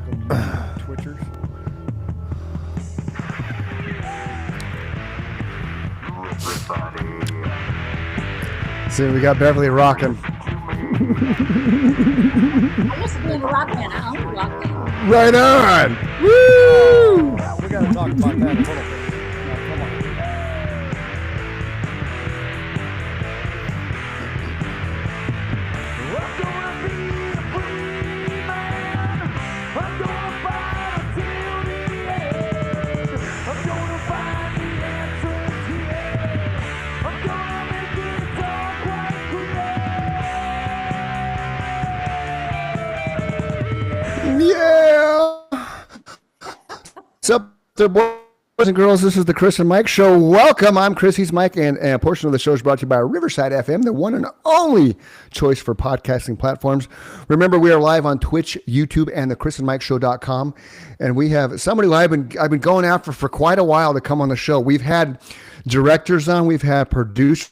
welcome YouTube Twitchers. See, we got Beverly rocking. I used to be in a rock band. I own a rock band. Right on. Woo! We got to talk about that a little bit. Now, come on. Yeah. What's up, there, boys and girls? This is the Chris and Mike Show. Welcome. I'm Chris. He's Mike, and a portion of the show is brought to you by Riverside FM, the one and only choice for podcasting platforms. Remember, we are live on Twitch, YouTube, and the ChrisandMikeShow.com, and we have somebody who I've been going after for quite a while to come on the show. We've had directors on, we've had producers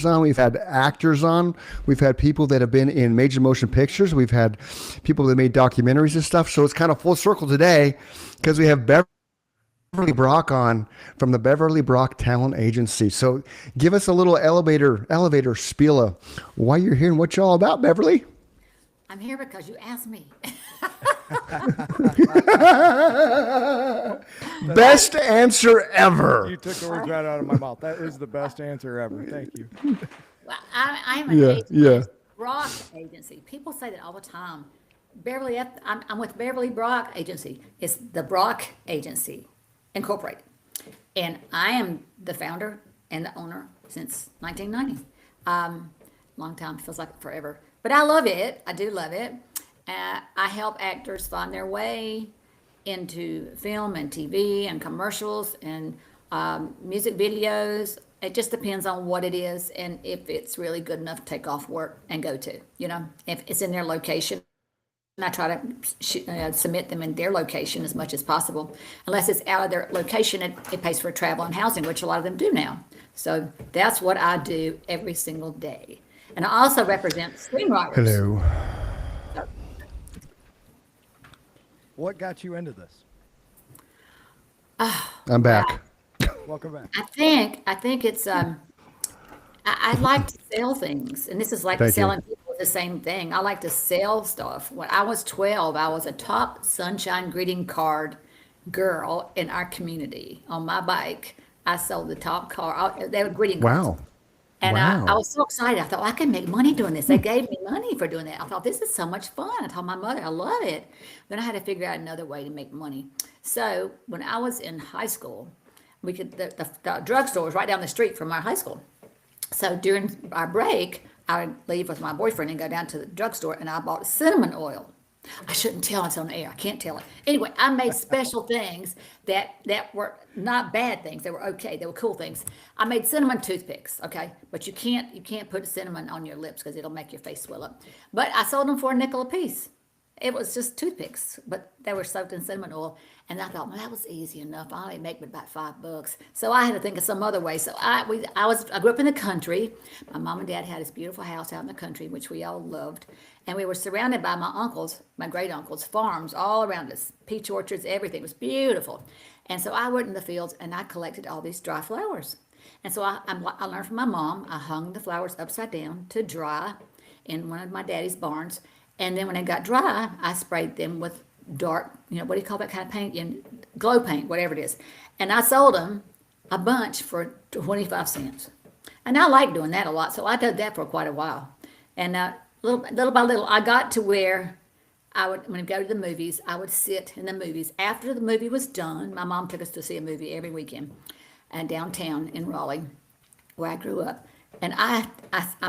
on, we've had actors on, we've had people that have been in major motion pictures, we've had people that made documentaries and stuff. So it's kind of full circle today because we have Beverly Brock on from the Beverly Brock Talent Agency. So give us a little elevator spiel of why you're here and what you're all about, Beverly. I'm here because you asked me. Best answer ever. You took the words right out of my mouth. That is the best answer ever. Thank you. Well, I'm an Yeah, agency, yeah. Brock Agency. People say that all the time. I'm with Beverly Brock Agency. It's the Brock Agency Incorporated. And I am the founder and the owner since 1990. Long time, feels like forever. But I love it. I do love it. I help actors find their way into film and TV and commercials and music videos. It just depends on what it is and if it's really good enough to take off work and go to. If it's in their location. And I try to submit them in their location as much as possible. Unless it's out of their location, it pays for travel and housing, which a lot of them do now. So that's what I do every single day. And I also represent screenwriters. Hello. What got you into this? I'm back. Welcome back. I think it's I like to sell things, and this is like Thank you. selling people the same thing. I like to sell stuff. When I was 12, I was a top sunshine greeting card girl in our community. On my bike, I sold the top car. They were greeting cards. Wow. And Wow. I was so excited. I thought, I can make money doing this. They gave me money for doing that. I thought, this is so much fun. I told my mother, I love it. Then I had to figure out another way to make money. So when I was in high school, the drugstore was right down the street from our high school. So during our break, I would leave with my boyfriend and go down to the drugstore, and I bought cinnamon oil. I shouldn't tell it's on the air. I can't tell it. Anyway, I made special things that were not bad things. They were okay. They were cool things. I made cinnamon toothpicks, okay? But you can't put cinnamon on your lips because it'll make your face swell up. But I sold them for a nickel a piece. It was just toothpicks, but they were soaked in cinnamon oil. And I thought, well, that was easy enough. I only make about $5. So I had to think of some other way. So I grew up in the country. My mom and dad had this beautiful house out in the country, which we all loved. And we were surrounded by my uncles, my great uncles, farms all around us, peach orchards, everything. It was beautiful. And so I went in the fields and I collected all these dry flowers. And so I learned from my mom. I hung the flowers upside down to dry in one of my daddy's barns. And then when they got dry, I sprayed them with dark, what do you call that kind of paint? Glow paint, whatever it is. And I sold them a bunch for 25 cents. And I like doing that a lot. So I did that for quite a while. And little by little, I got to where when I go to the movies, I would sit in the movies. After the movie was done, my mom took us to see a movie every weekend downtown in Raleigh, where I grew up. And I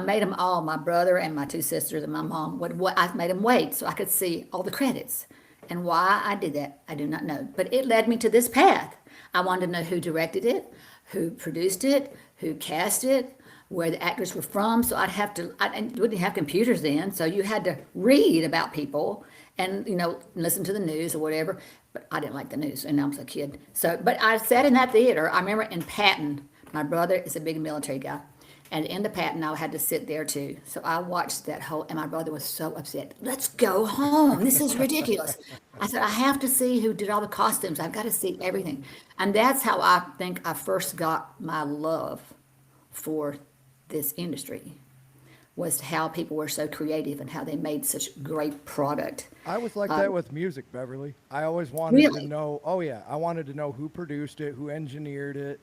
made them all, my brother and my two sisters and my mom, I made them wait so I could see all the credits. And why I did that, I do not know. But it led me to this path. I wanted to know who directed it, who produced it, who cast it, where the actors were from. So we didn't have computers then, so you had to read about people and, listen to the news or whatever. But I didn't like the news, and I was a kid. But I sat in that theater. I remember in Patton, my brother is a big military guy. And in the patent, I had to sit there too. So I watched that whole, and my brother was so upset. Let's go home. This is ridiculous. I said, I have to see who did all the costumes. I've got to see everything. And that's how I think I first got my love for this industry, was how people were so creative and how they made such great product. I was like that with music, Beverly. I always wanted to Really? know, oh yeah, I wanted to know who produced it, who engineered it,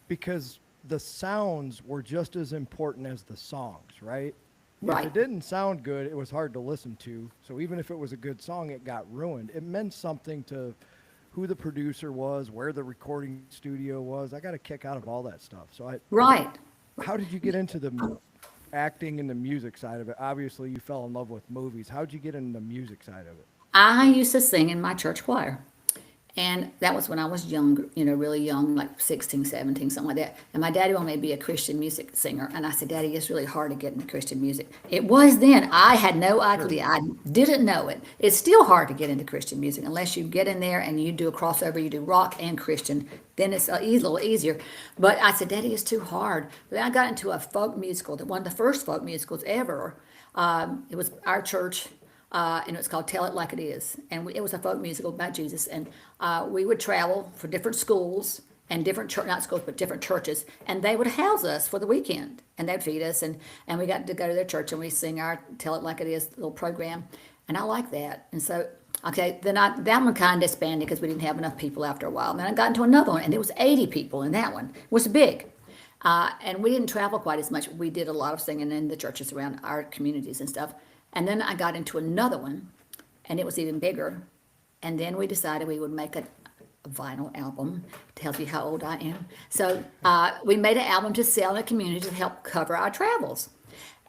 because the sounds were just as important as the songs, right? If Right. it didn't sound good, it was hard to listen to. So even if it was a good song, it got ruined. It meant something to who the producer was, where the recording studio was. I got a kick out of all that stuff. Right. How did you get into the acting and the music side of it? Obviously, you fell in love with movies. How'd you get into the music side of it? I used to sing in my church choir. And that was when I was young, really young, like 16, 17, something like that. And my daddy wanted me to be a Christian music singer. And I said, Daddy, it's really hard to get into Christian music. It was then. I had no idea. I didn't know it. It's still hard to get into Christian music unless you get in there and you do a crossover, you do rock and Christian. Then it's a little easier. But I said, Daddy, it's too hard. But then I got into a folk musical, one of the first folk musicals ever. It was our church, and it was called Tell It Like It Is. And it was a folk musical about Jesus. And we would travel for different schools and different church, not schools, but different churches. And they would house us for the weekend. And they'd feed us. And we got to go to their church and we sing our Tell It Like It Is little program. And I like that. And so, okay, then that one kind of disbanded because we didn't have enough people after a while. And then I got into another one, and there was 80 people in that one. It was big. And we didn't travel quite as much. We did a lot of singing in the churches around our communities and stuff. And then I got into another one, and it was even bigger. And then we decided we would make a vinyl album. Tells you how old I am. So we made an album to sell in the community to help cover our travels.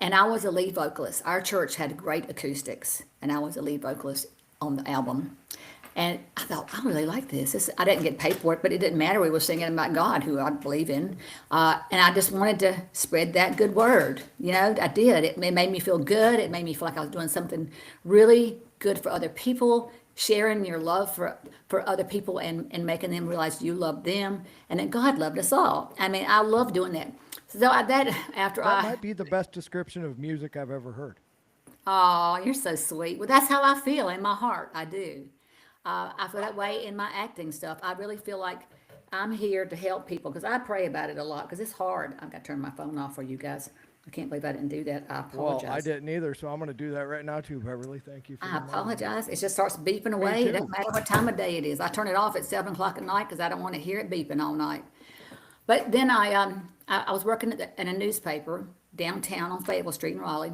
And I was a lead vocalist. Our church had great acoustics, and I was a lead vocalist on the album. And I thought, I really like this. I didn't get paid for it, but it didn't matter. We were singing about God, who I believe in. And I just wanted to spread that good word. I did. It made me feel good. It made me feel like I was doing something really good for other people, sharing your love for other people and making them realize you love them and that God loved us all. I mean, I love doing that. So after That might be the best description of music I've ever heard. oh, you're so sweet. Well, that's how I feel in my heart. I do. I feel that way in my acting stuff. I really feel like I'm here to help people because I pray about it a lot because it's hard. I've got to turn my phone off for you guys. I can't believe I didn't do that. I Well, I apologize. didn't either, so I'm going to do that right now too, Beverly. Thank you for I reminding me. apologize. It just starts beeping away. It too. doesn't matter what time of day it is. I turn it off at 7 o'clock at night because I don't want to hear it beeping all night. But then I was working in a newspaper downtown on Fayetteville Street in Raleigh,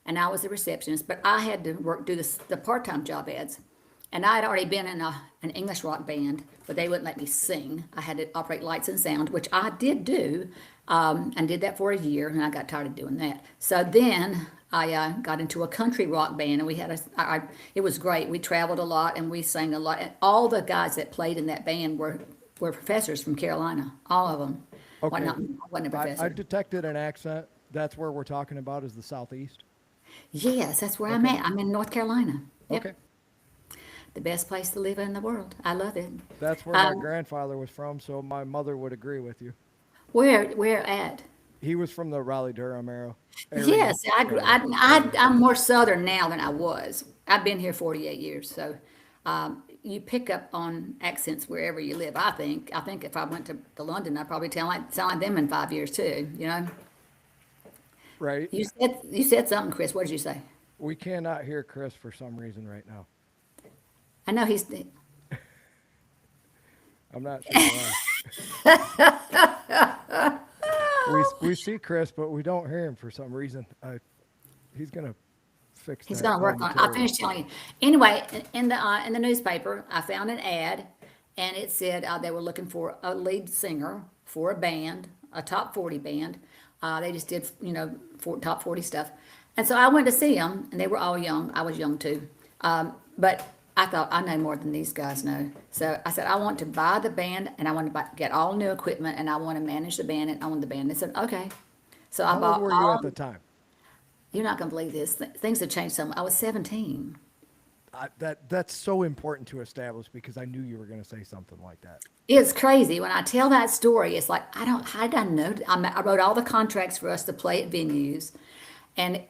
and I was a receptionist. But I had to do the part-time job ads, and I had already been in an English rock band, but they wouldn't let me sing. I had to operate lights and sound, which I did do, and did that for a year, and I got tired of doing that. So then I got into a country rock band, and we had it was great. We traveled a lot, and we sang a lot. And all the guys that played in that band were professors from Carolina, all of them. Okay. Well, not, wasn't a I professor. detected an accent. That's where we're talking about is the Southeast. Yes, that's where I'm at. I'm in North Carolina. Yep. Okay. The best place to live in the world. I love it. That's where my grandfather was from, so my mother would agree with you. Where at? He was from the Raleigh-Durham area. Yes, I'm more southern now than I was. I've been here 48 years, so you pick up on accents wherever you live. I think if I went to London, I'd probably sound like them in 5 years too. Right. You said something, Chris. What did you say? We cannot hear Chris for some reason right now. I know he's. I'm not sure why. we see Chris, but we don't hear him for some reason. He's gonna fix He's that going to work on it. I'll momentarily. finish telling you. Anyway, in the newspaper, I found an ad, and it said they were looking for a lead singer for a band, a top 40 band. They just did, top 40 stuff. And so I went to see them, and they were all young. I was young too. But I thought, I know more than these guys know. So I said, I want to buy the band, and I want to get all new equipment, and I want to manage the band and own the band. They said, okay. So I How bought old were you all. at the time? You're not going to believe this. Things have changed so much. I was 17. That's so important to establish because I knew you were going to say something like that. It's crazy when I tell that story. It's like how did I know? I wrote all the contracts for us to play at venues, and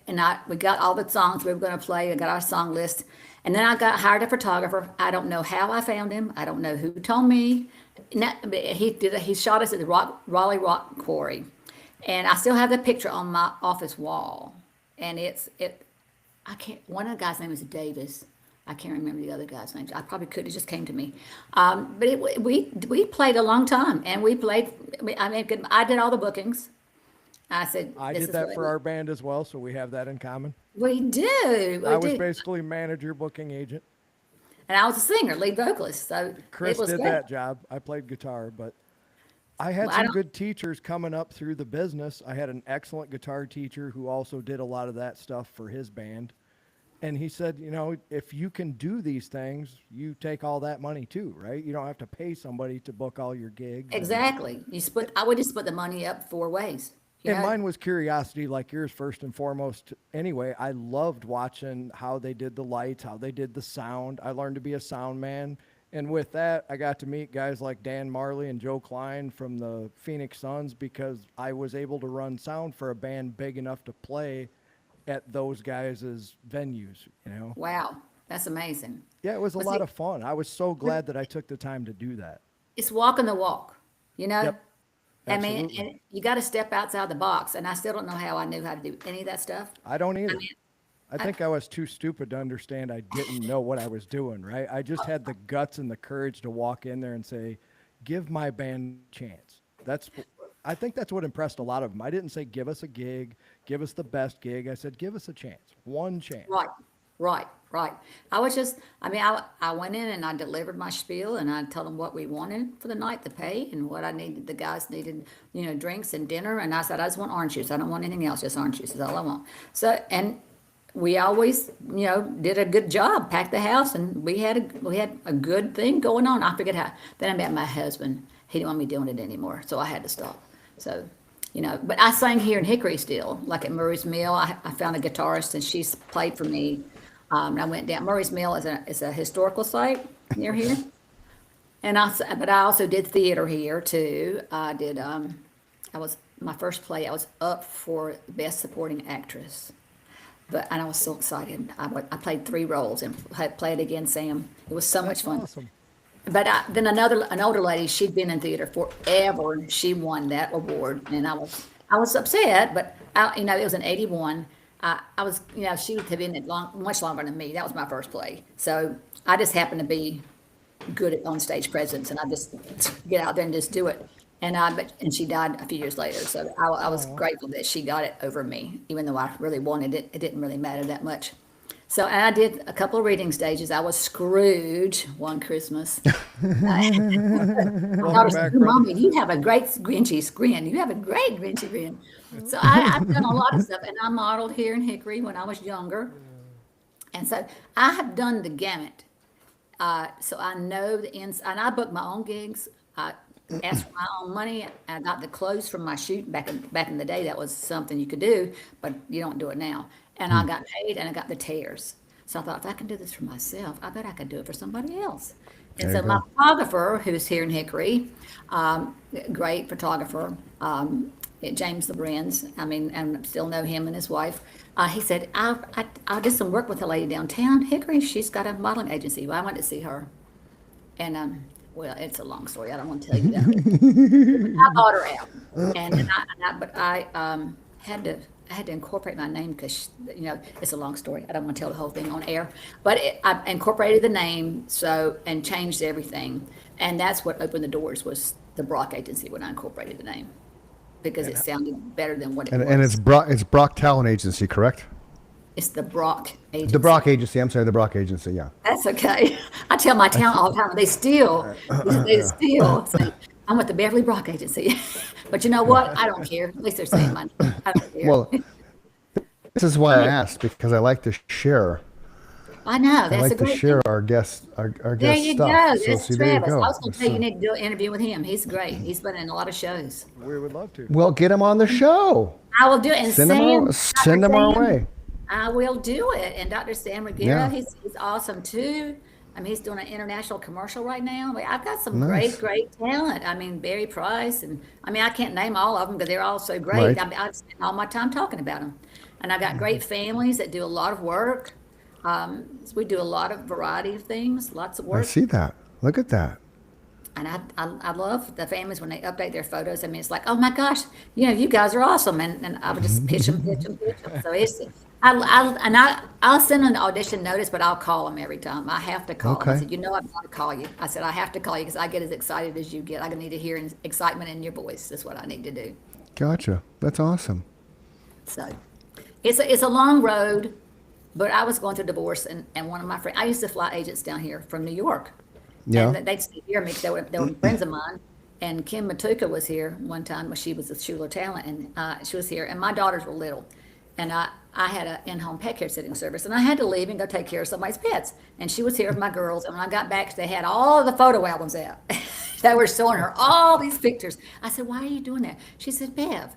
we got all the songs we were going to play. I got our song list, and then I got hired a photographer. I don't know how I found him. I don't know who told me. But he shot us at the Raleigh Rock Quarry, and I still have the picture on my office wall. And I can't. One of the guys' name is Davis. I can't remember the other guy's names. I probably could. It just came to me. But we played a long time, and we played. I mean, I did all the bookings. I said I this did is that what for our band as well, so we have that in common. we do. I We was do. basically manager, booking agent. And I was a singer, lead vocalist. So Chris it was did great. that job. I played guitar, but I had Well, I some don't- good teachers coming up through the business. I had an excellent guitar teacher who also did a lot of that stuff for his band. And he said, if you can do these things, you take all that money too, right? You don't have to pay somebody to book all your gigs. Exactly. I would just split the money up 4 ways. You And know? mine was curiosity, like yours, first and foremost. Anyway, I loved watching how they did the lights, how they did the sound. I learned to be a sound man. And with that, I got to meet guys like Dan Marley and Joe Klein from the Phoenix Suns because I was able to run sound for a band big enough to play at those guys' venues, Wow, that's amazing. Yeah, it was a Well, lot see- of fun. I was so glad that I took the time to do that. It's walking the walk, Yep, I mean, absolutely. and you got to step outside the box. And I still don't know how I knew how to do any of that stuff. I don't either. mean, I think I was too stupid to understand I didn't know what I was doing, right? I just had the guts and the courage to walk in there and say, give my band a chance. I think that's what impressed a lot of them. I didn't say, give us a gig, give us the best gig. I said, give us a chance, one chance. Right. I went in and I delivered my spiel and I told them what we wanted for the night, the pay and what I needed. The guys needed, drinks and dinner. And I said, I just want orange juice. I don't want anything else, just orange juice is all I want. So, and we always, did a good job, packed the house, and we had a good thing going on. I figured how. Then I met my husband. He didn't want me doing it anymore, so I had to stop. So, but I sang here in Hickory still, like at Murray's Mill. I found a guitarist, and she's played for me. And I went down. Murray's Mill is a historical site near here, but I also did theater here too. I did. My first play. I was up for Best Supporting Actress. And I was so excited. I played 3 roles and played again, Sam. It was so much fun. Awesome. But then an older lady, she'd been in theater forever, and she won that award. And I was upset, but it was in '81. She would have been in it much longer than me. That was my first play. So I just happened to be good at on-stage presence, and I just get out there and just do it. And she died a few years later. So I was grateful that she got it over me, even though I really wanted it. It didn't really matter that much. So and I did a couple of reading stages. I was Scrooge one Christmas. My daughter said, Mommy, you have a great Grinchy grin. You have a great Grinchy grin. So I've done a lot of stuff. And I modeled here in Hickory when I was younger. And so I have done the gamut. So I know the ins, and I book my own gigs. I asked for my own money. I got the clothes from my shoot back in the day. That was something you could do, but you don't do it now. And I got paid, and I got the tears. So I thought, if I can do this for myself, I bet I could do it for somebody else. And There so you my go. photographer, who's here in Hickory, great photographer, James LeBrenz, and I still know him and his wife. He said, I did some work with a lady downtown, Hickory. She's got a modeling agency. Well, I went to see her. And, well, it's a long story. I don't want to tell you that. I bought her out. But I had to incorporate my name because, it's a long story. I don't want to tell the whole thing on air. But I incorporated the name and changed everything. And that's what opened the doors was the Brock Agency when I incorporated the name. Because it sounded better than what it was. And it's Brock Talent Agency, correct? It's the Brock Agency. The Brock Agency. I'm sorry, the Brock Agency. Yeah. That's okay. I tell my talent all the time. They still say, I'm with the Beverly Brock Agency. But you know what? I don't care. At least they're saying my name. I don't care. Well, this is why I asked, because I like to share. I know. I That's like a to great share thing. our guest There guest you stuff. go. So That's see, there you Travis. I go. was going to say you need to do an interview with him. He's great. He's been in a lot of shows. We would love to. Well, get him on the show. I will do it. And Send him our way. I will do it. And Dr. Stan Reguera, Yeah. he's awesome too. I mean, he's doing an international commercial right now. I mean, I've got some Nice. great talent. I mean, Barry Price, and I mean, I can't name all of them, but they're all so great. Right. I spend all my time talking about them. And I got great families that do a lot of work. So we do a lot of variety of things, lots of I work. see that. Look at that. And I love the families when they update their photos. I mean, it's like, oh my gosh, you know, you guys are awesome. And I would just pitch them. So I'll send an audition notice, but I'll call them every time. I have to call them. I Okay. said, you know, I've got to call you. I said, I have to call you because I get as excited as you get. I need to hear excitement in your voice. That's what I need to do. Gotcha. That's awesome. So it's a long road, but I was going through divorce, and one of my friends, I used to fly agents down here from New York. Yeah. And they'd still hear me because they were friends of mine. And Kim Matuka was here one time when she was a Schuler talent, and she was here. And my daughters were little, and I had an in-home pet care sitting service, and I had to leave and go take care of somebody's pets. And she was here with my girls, and when I got back, they had all the photo albums out. They were showing her all these pictures. I said, "Why are you doing that?" She said, "Bev,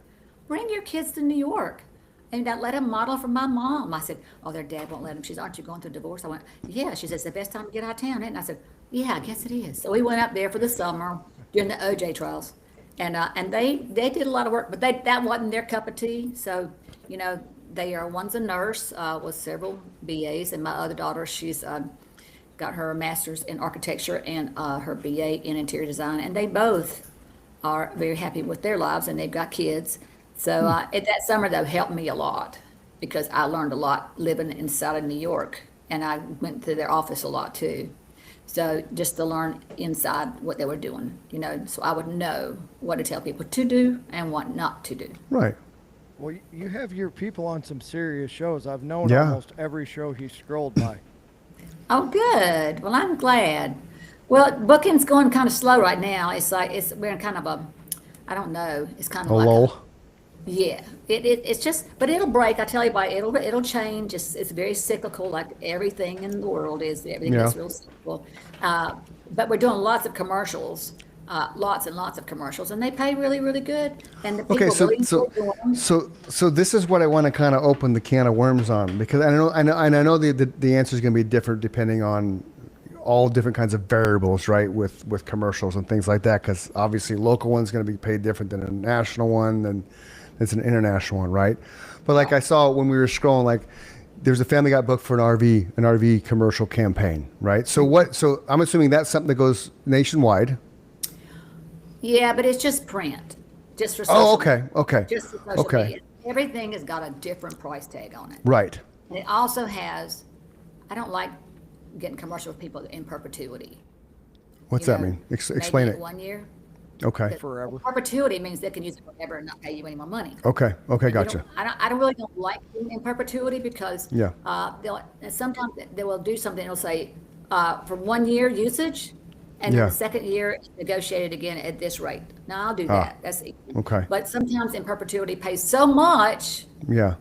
bring your kids to New York." And I let them model for my mom. I said, "Oh, their dad won't let them." She said, "Aren't you going through a divorce?" I went, "Yeah." She said, "It's the best time to get out of town." And I said, "Yeah, I guess it is." So we went up there for the summer during the OJ trials. And they did a lot of work, but that wasn't their cup of tea. So, you know, one's a nurse with several BAs, and my other daughter, she's got her master's in architecture and her BA in interior design. And they both are very happy with their lives, and they've got kids. So that summer, though, helped me a lot because I learned a lot living inside of New York, and I went to their office a lot too. So just to learn inside what they were doing, you know, so I would know what to tell people to do and what not to do. Right. Well, you have your people on some serious shows. I've known Yeah. almost every show he scrolled by. Oh, good. Well, I'm glad. Well, booking's going kind of slow right now. It's like we're in kind of I don't know. It's kind of A like lull. yeah. It's just, but it'll break. I tell you why. It'll change. It's very cyclical, like everything in the world is. Everything Yeah. is real cyclical. But we're doing lots of commercials, lots and lots of commercials, and they pay really, really good. And the people Okay, so really so enjoy doing them. so this is what I want to kind of open the can of worms on, because I know the answer is going to be different depending on all different kinds of variables, right? With commercials and things like that, because obviously local one's going to be paid different than a national one, and it's an international one, right? But like I saw when we were scrolling, like there's a family got booked for an RV commercial campaign, right? So I'm assuming that's something that goes nationwide. Yeah, but it's just print, just for social Oh, media. okay. Just for social Okay. media. Everything has got a different price tag on it. Right. And it also has, I don't like getting commercial with people in perpetuity. What's You that know, mean? maybe Explain it. 1 year. Okay. Forever. Perpetuity means they can use it forever and not pay you any more money. Okay. Okay. You Gotcha. I don't really don't like being in perpetuity because Yeah. sometimes they will do something. It'll say for 1 year usage, and Yeah. then the second year it's negotiated again at this rate. Now I'll do that. That's easy. Okay. But sometimes in perpetuity pays so much, Yeah.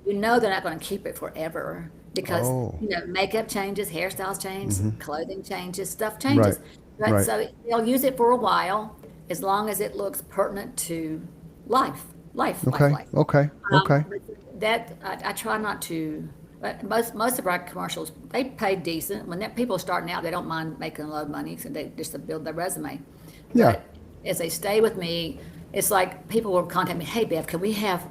you know they're not going to keep it forever because Oh. you know makeup changes, hairstyles change, clothing changes, stuff changes. Right. Right. So they'll use it for a while as long as it looks pertinent to life. Okay. Okay. Okay. But that I try not to. But most of our commercials they pay decent. When people are starting out, they don't mind making a lot of money, so they just to build their resume. Yeah. But as they stay with me, it's like people will contact me. Hey, Bev, can we have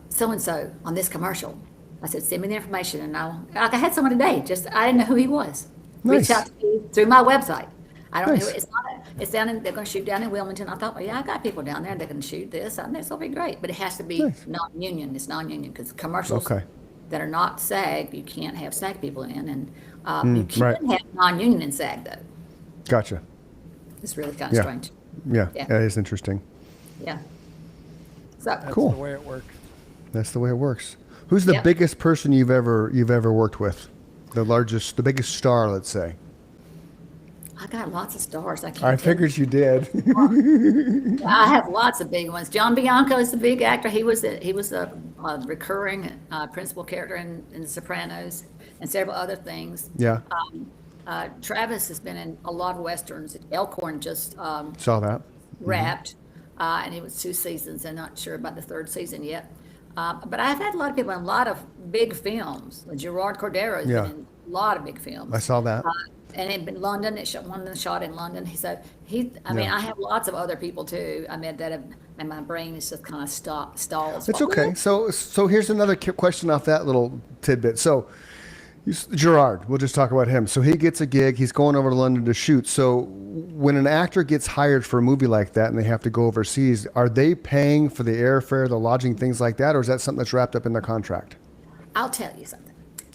so and so on this commercial? I said, send me the information, and I had someone today. Just I didn't know who he was. Nice. Reached out to me through my website. I don't Nice. know. It's down in. They're going to shoot down in Wilmington. I thought, well, yeah, I got people down there. They can shoot this. I think this will be great. But it has to be Nice. non-union. It's non-union because commercials Okay. that are not SAG, you can't have SAG people in, and you can right. have non-union in SAG though. Gotcha. It's really kind of Yeah. strange. Yeah. Yeah. That is interesting. Yeah. So That's Cool. the way it works. That's the way it works. Who's the Yep. biggest person you've ever worked with? The biggest star, let's say. I got lots of stars. I can't. I tell figured you did. I have lots of big ones. John Bianco is the big actor. He was a recurring principal character in The Sopranos and several other things. Yeah. Travis has been in a lot of westerns. Elkhorn just Saw that. wrapped, and it was 2 seasons. I'm not sure about the third season yet. But I've had a lot of people in a lot of big films. Gerard Cordero has Yeah. been in a lot of big films. I saw that. And in London, one of them shot in London. I mean, Yeah. I have lots of other people too. I mean, and my brain is just kind of stalls. It's okay. So here's another question off that little tidbit. So Gerard, we'll just talk about him. So he gets a gig. He's going over to London to shoot. So when an actor gets hired for a movie like that and they have to go overseas, are they paying for the airfare, the lodging, things like that, or is that something that's wrapped up in their contract? I'll tell you something.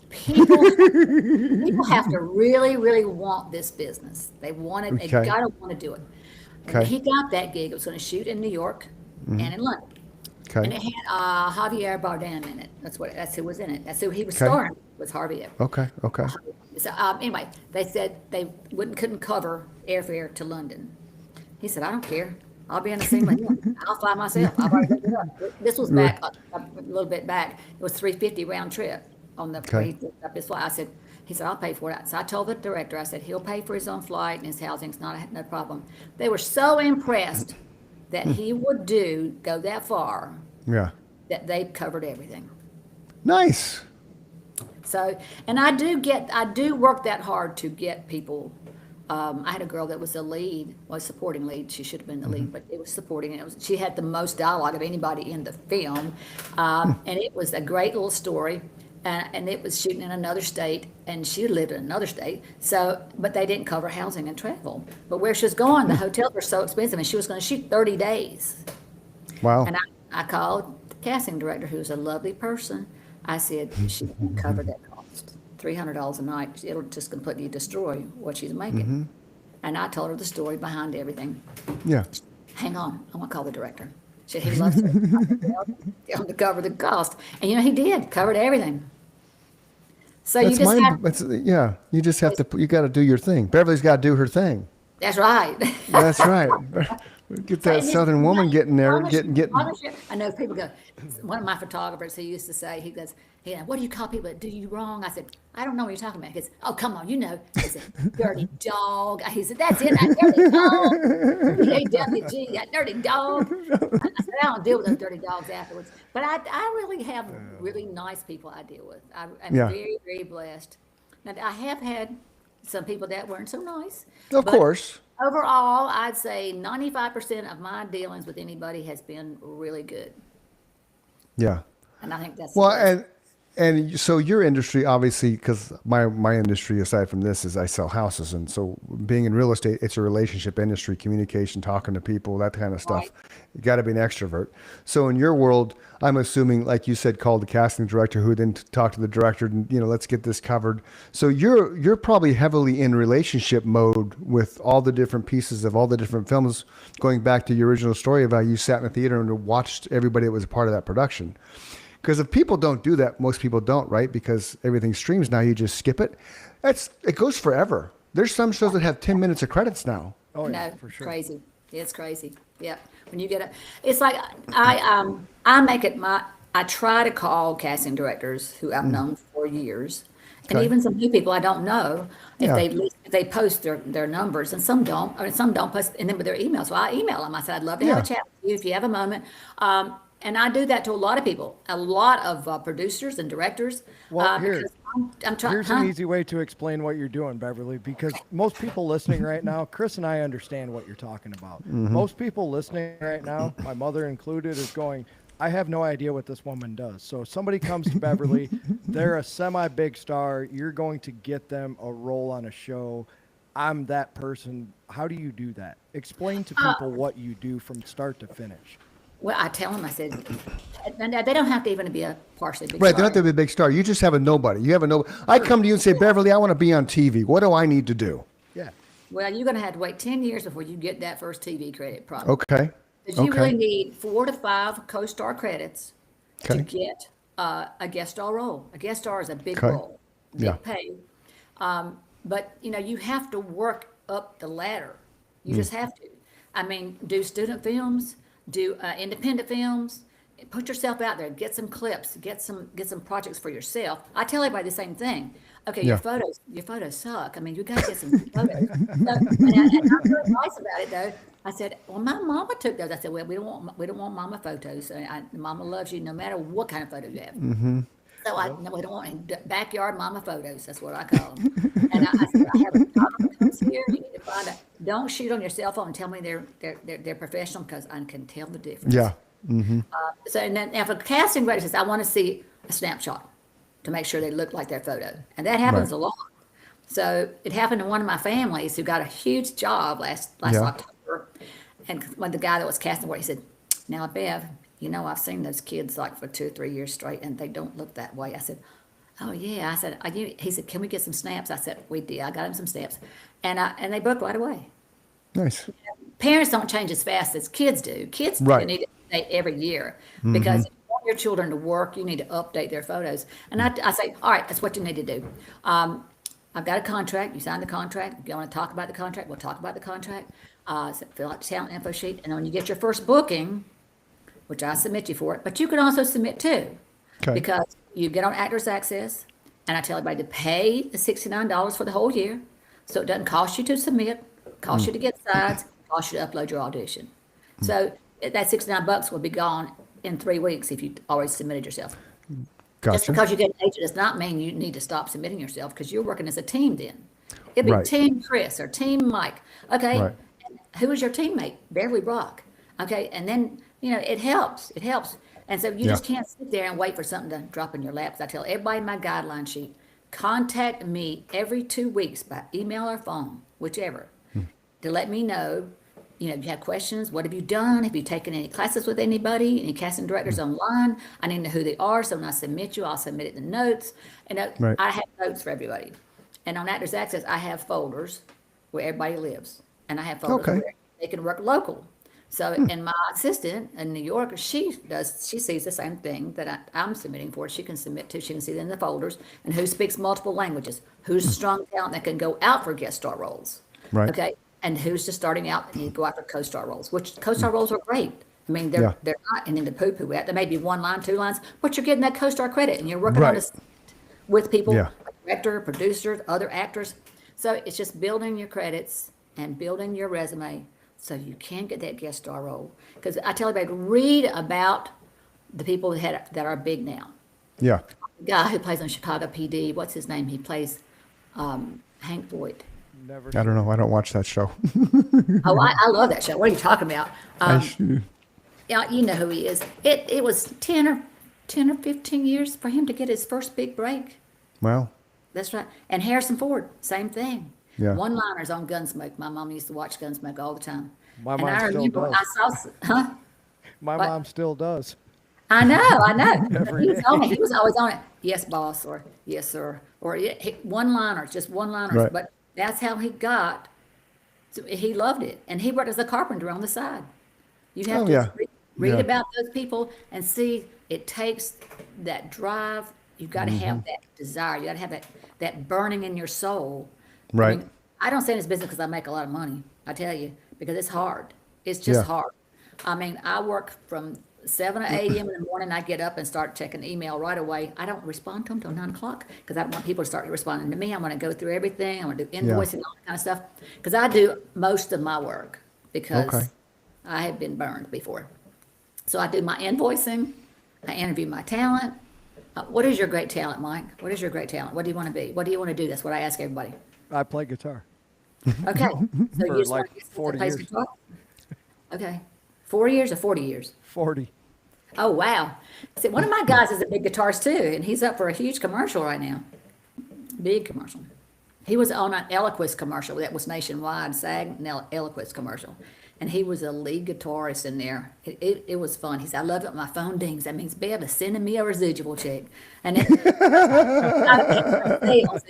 People have to really, really want this business. They want it. They Okay. gotta want to do it. Okay. He got that gig. It was going to shoot in New York and in London. And Okay. it had Javier Bardem in it. That's who was in it. That's who he was Okay. starring with Javier. Okay. Okay. So anyway, they said they couldn't cover airfare to London. He said, "I don't care. I'll be in the same lane. I'll fly myself." I've already looked it up. This was back a little bit back. It was 350 round trip on the Okay. up his flight. He said, "I'll pay for it." So I told the director, I said, "He'll pay for his own flight and his housing's no problem." They were so impressed that he would go that far Yeah. that they covered everything. Nice. So, and I do work that hard to get people. I had a girl that was the lead, was supporting lead. She should have been the lead, but it was supporting. And she had the most dialogue of anybody in the film, and it was a great little story. And it was shooting in another state, and she lived in another state. So, but they didn't cover housing and travel. But where she was going, the hotels were so expensive, and she was going to shoot 30 days. Wow. And I called the casting director, who was a lovely person. I said, she can cover that cost, $300 a night. It'll just completely destroy what she's making. And I told her the story behind everything. Yeah. Hang on, I'm gonna call the director. She said, he loves it. Tell him to cover the cost. And he did, covered everything. So you That's just have, yeah. You just have to. You got to do your thing. Beverly's got to do her thing. that's right. That's right. Get that And it's Southern woman not- getting there, partnership- getting. partnership. I know people go, one of my photographers, he used to say, he goes, what do you call people that do you wrong? I said, I don't know what you're talking about. He goes, oh, come on, you know. He said, dirty dog. He said, that's it, that dirty dog. D-A-W-G, that dirty dog. I said, I don't deal with those dirty dogs afterwards. But I really have really nice people I deal with. I'm Yeah. very, very blessed. Now, I have had some people that weren't so nice. Of but course. Overall, I'd say 95% of my dealings with anybody has been really good. Yeah. And I think that's Well, the best. and so your industry, obviously, because my industry, aside from this, is I sell houses, and so being in real estate, it's a relationship industry, communication, talking to people, that kind of stuff. Right. You got to be an extrovert. So in your world, I'm assuming, like you said, call the casting director, who then talk to the director, and let's get this covered. So you're probably heavily in relationship mode with all the different pieces of all the different films. Going back to your original story of how you sat in the theater and watched everybody that was a part of that production. Because if people don't do that, most people don't, right? Because everything streams now, you just skip it. It goes forever. There's some shows that have 10 minutes of credits now. Oh yeah, No, for sure. crazy. It's crazy. Yeah. When you get it's like I make it I try to call casting directors who I've known for years, and Okay. even some new people I don't know if Yeah. they post their numbers, and some don't, or some don't post, and then with their email. So I email them. I said, I'd love to have Yeah. a chat with you if you have a moment. And I do that to a lot of people, a lot of producers and directors. Well, here- because I'm trying. Here's an easy way to explain what you're doing, Beverly, because most people listening right now, Chris and I understand what you're talking about. Most people listening right now, my mother included, is going, I have no idea what this woman does. So if somebody comes to Beverly, they're a semi-big star, you're going to get them a role on a show. I'm that person. How do you do that? Explain to people what you do from start to finish. Well, I tell them, I said, and they don't have to even be a partially big Right, they star. don't have to be a big star. You just have a nobody. You have a nobody. I come to you and say, Beverly, I want to be on TV. What do I need to do? Yeah. Well, you're going to have to wait 10 years before you get that first TV credit, probably. Okay. Because you Okay. really need 4 to 5 co-star credits to Okay. get a guest star role. A guest star is a big Okay. role, big Yeah. pay. But you have to work up the ladder. You Mm. just have to. I mean, do student films, do independent films. Put yourself out there. Get some clips. Get some projects for yourself. I tell everybody the same thing. Okay, Yeah. your photos suck. I mean, you got to get some good photos. So, and I'm very nice about it though. I said, well, my mama took those. I said, well, we don't want mama photos. Mama loves you no matter what kind of photo you have. So no, we don't want any backyard mama photos. That's what I call them. And I said, I have a photographer comes here. You need to find out. Don't shoot on your cell phone and tell me they're professional because I can tell the difference. Yeah. So and then if a casting director says, I want to see a snapshot to make sure they look like their photo, and that happens Right. a lot. So it happened to one of my families who got a huge job last Yeah. October, and when the guy that was casting for it, he said, "Now, Bev, you know I've seen those kids like for 2 or 3 years straight, and they don't look that way." I said, "Oh yeah." I said, He said, "Can we get some snaps?" I said, "We did." I got him some snaps, and they booked right away. Nice. Parents don't change as fast as kids do. Kids Right. need to update every year because if you want your children to work, you need to update their photos. And I say, all right, that's what you need to do. I've got a contract. You sign the contract. If you want to talk about the contract, we'll talk about the contract. So fill out the talent info sheet. And then when you get your first booking, which I submit you for it, but you can also submit too. Okay. Because you get on Actors Access, and I tell everybody to pay the $69 for the whole year. So it doesn't cost you to submit, cost you to get sides, cost you to upload your audition. So that $69 will be gone in 3 weeks if you already submitted yourself. Just Gotcha. because you get an agent does not mean you need to stop submitting yourself because you're working as a team then. It'd be Right. Team Chris or Team Mike. Okay. Right. Who is your teammate? Beverly Brock. Okay. And then, it helps. It helps. And so you Yeah. just can't sit there and wait for something to drop in your lap. 'Cause I tell everybody in my guideline sheet, contact me every 2 weeks by email or phone, whichever, to let me know, you have questions. What have you done? Have you taken any classes with anybody? Any casting directors online? I need to know who they are. So when I submit you, I'll submit it in notes. And Right. I have notes for everybody. And on Actors Access, I have folders where everybody lives. And I have folders Okay. where they can work local. So, and my assistant in New York, she sees the same thing that I'm submitting for. She can submit to. She can see it in the folders and who speaks multiple languages, who's a strong talent that can go out for guest star roles. Right. Okay. And who's just starting out and need to go after co-star roles, which co-star roles are great. I mean, they're not anything to poo-poo at. There may be 1 line, 2 lines, but you're getting that co-star credit and you're working on Right. this with people, Yeah. director, producers, other actors. So it's just building your credits and building your resume so you can get that guest star role. Because I tell everybody, read about the people that are big now. Yeah. The guy who plays on Chicago PD, what's his name? He plays Hank Boyd. Never. I don't know. I don't watch that show. Oh, I love that show. What are you talking about? I sh- Yeah, you know who he is. It was 10 or 15 years for him to get his first big break. well, That's right. And Harrison Ford, same thing. Yeah. One-liners on Gunsmoke. My mom used to watch Gunsmoke all the time. My and mom I still remember does. I saw, huh? My What? mom still does. I know. Every He was on it. He was always on it. Yes, boss, or yes, sir, or one-liners, just one-liners. Right. But that's how he got. So he loved it, and he worked as a carpenter on the side. You have Oh, to yeah. read Yeah. about those people and see. It takes that drive. You've got to Mm-hmm. have that desire. You got to have that burning in your soul. Right. I don't stay in this business because I make a lot of money. I tell you, because it's hard. It's just Yeah. hard. I mean, I work from 7 to 8 a.m. in the morning. I get up and start checking email right away. I don't respond to them till 9 o'clock because I don't want people to start responding to me. I want to go through everything. I want to do invoicing, all that kind of stuff. Because I do most of my work because Okay. I have been burned before. So I do my invoicing. I interview my talent. What is your great talent, Mike? What is your great talent? What do you want to be? What do you want to do? That's what I ask everybody. I play guitar. Okay. So For you just like want to get someone 40 that plays years. guitar? Okay. 4 years or 40 years? 40. Oh, wow. See, one of my guys is a big guitarist too, and he's up for a huge commercial right now. Big commercial. He was on an Eloquist commercial that was nationwide, SAG Eloquist commercial. And he was a lead guitarist in there. It was fun. He said, I love it when my phone dings. That means Bev is sending me a residual check. And it,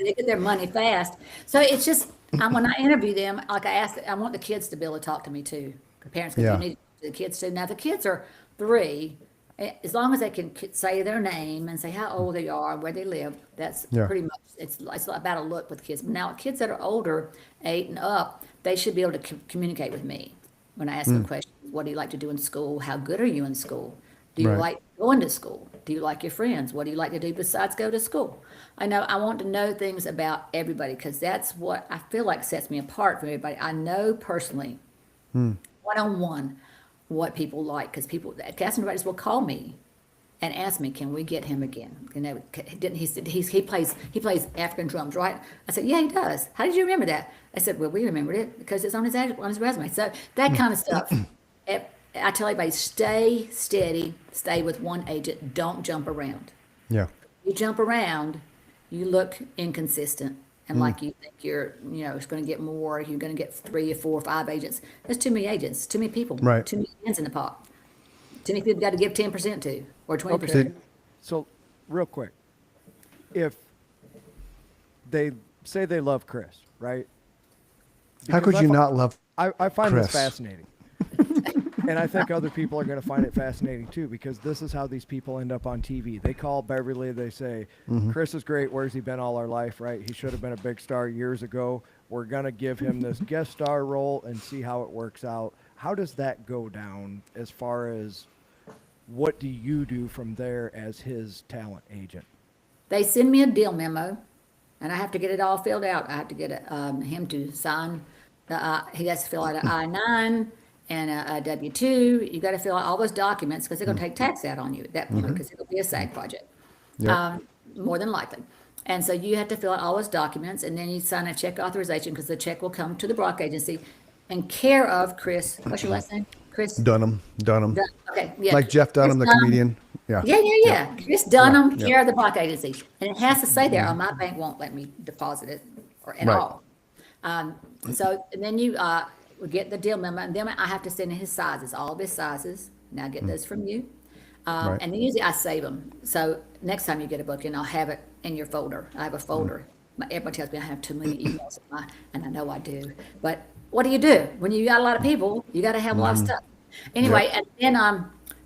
they get their money fast. So it's just, when I interview them, like I asked, I want the kids to be able to talk to me too. Parents, because Yeah. you need the kids to. Now, the kids are 3. As long as they can say their name and say how old they are, where they live, that's Yeah. pretty much, it's about a look with kids. Now, kids that are older, 8 and up, they should be able to communicate with me when I ask them questions. What do you like to do in school? How good are you in school? Do you Right. like going to school? Do you like your friends? What do you like to do besides go to school? I want to know things about everybody because that's what I feel like sets me apart from everybody. I know personally one-on-one what people like, because people, casting directors will call me and ask me, can we get him again? You know, didn't he said he plays African drums, right? I said, yeah, he does. How did you remember that? I said, well, we remembered it because it's on his resume. So that kind of stuff. I tell everybody, stay steady, stay with one agent, don't jump around. Yeah. You jump around, you look inconsistent. And like you think it's going to get more, you're going to get 3 or 4 or 5 agents. There's too many agents, too many people, Right. too many hands in the pot. Too many people got to give 10% to or 20%. Okay. So, real quick, if they say they love Chris, right? How could Because you not love? I find Chris? this fascinating. And I think other people are going to find it fascinating too, because this is how these people end up on TV. They call Beverly, they say, Chris is great. Where's he been all our life, right? He should have been a big star years ago. We're going to give him this guest star role and see how it works out. How does that go down as far as what do you do from there as his talent agent? They send me a deal memo, and I have to get it all filled out. I have to get him to sign. He has to fill out an I-9 and a W-2. You got to fill out all those documents because they're going to take tax out on you at that point because it'll be a SAG project, Yep. more than likely. And so you have to fill out all those documents, and then you sign a check authorization because the check will come to the Brock agency in care of Chris. What's your last name? Chris? Dunham. Okay, yeah. Like Jeff Dunham, the Chris comedian. Yeah. Yeah. Chris Dunham, Yeah. care of the Brock agency. And it has to say there, or my bank won't let me deposit it or at Right. all. So and then you will get the deal memo, and then I have to send in his sizes, all of his sizes. And I get those from you. Right. And then usually I save them. So next time you get a book in, I'll have it in your folder. I have a folder. Everybody tells me I have too many emails, and I know I do. But what do? When you got a lot of people, you got to have a lot of stuff. Anyway, and then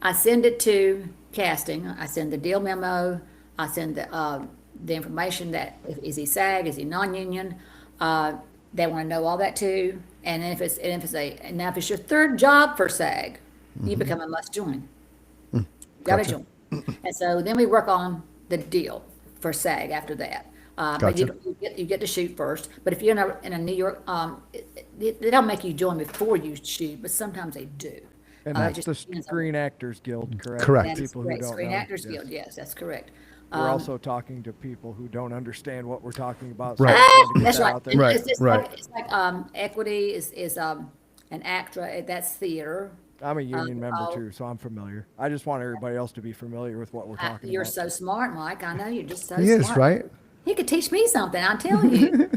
I send it to casting. I send the deal memo. I send the information that is he SAG, is he non-union. They want to know all that too. And then if it's your third job for SAG, you become a must join. Gotta Gotcha. join. And so then we work on the deal for SAG after that. But Gotcha. you get to shoot first. But if you're in a New York, they don't make you join before you shoot, but sometimes they do. And It that's just the depends on- Screen Actors Guild, correct? Correct. That is People who correct. don't Screen know. Actors Yes. Guild, yes, that's correct. We're also talking to people who don't understand what we're talking about. Right. I just wanted to get That's that right. out there. Right. It's just right. like, equity is an ACTRA, that's theater. I'm a union member oh. too, so I'm familiar. I just want everybody else to be familiar with what we're talking You're about. so smart, Mike. I know you're just so He smart. is, right? He could teach me something, I'm telling you.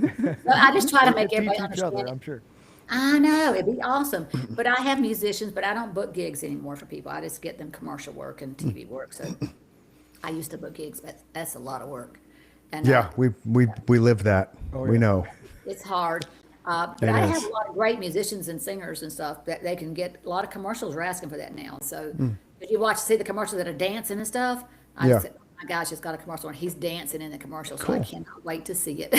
But I just try to We make could teach everybody each understand other, it. I'm sure. I know, it'd be awesome. But I have musicians, but I don't book gigs anymore for people. I just get them commercial work and TV work. So I used to book gigs, but that's a lot of work. And Yeah, we live that. Oh, We yeah. know. it's hard. But It I is. have a lot of great musicians and singers and stuff that they can get. A lot of commercials are asking for that now. So if you see the commercials that are dancing and stuff, I Yeah. said, oh my gosh, it's got a commercial and he's dancing in the commercial. So I Cool. cannot wait to see it.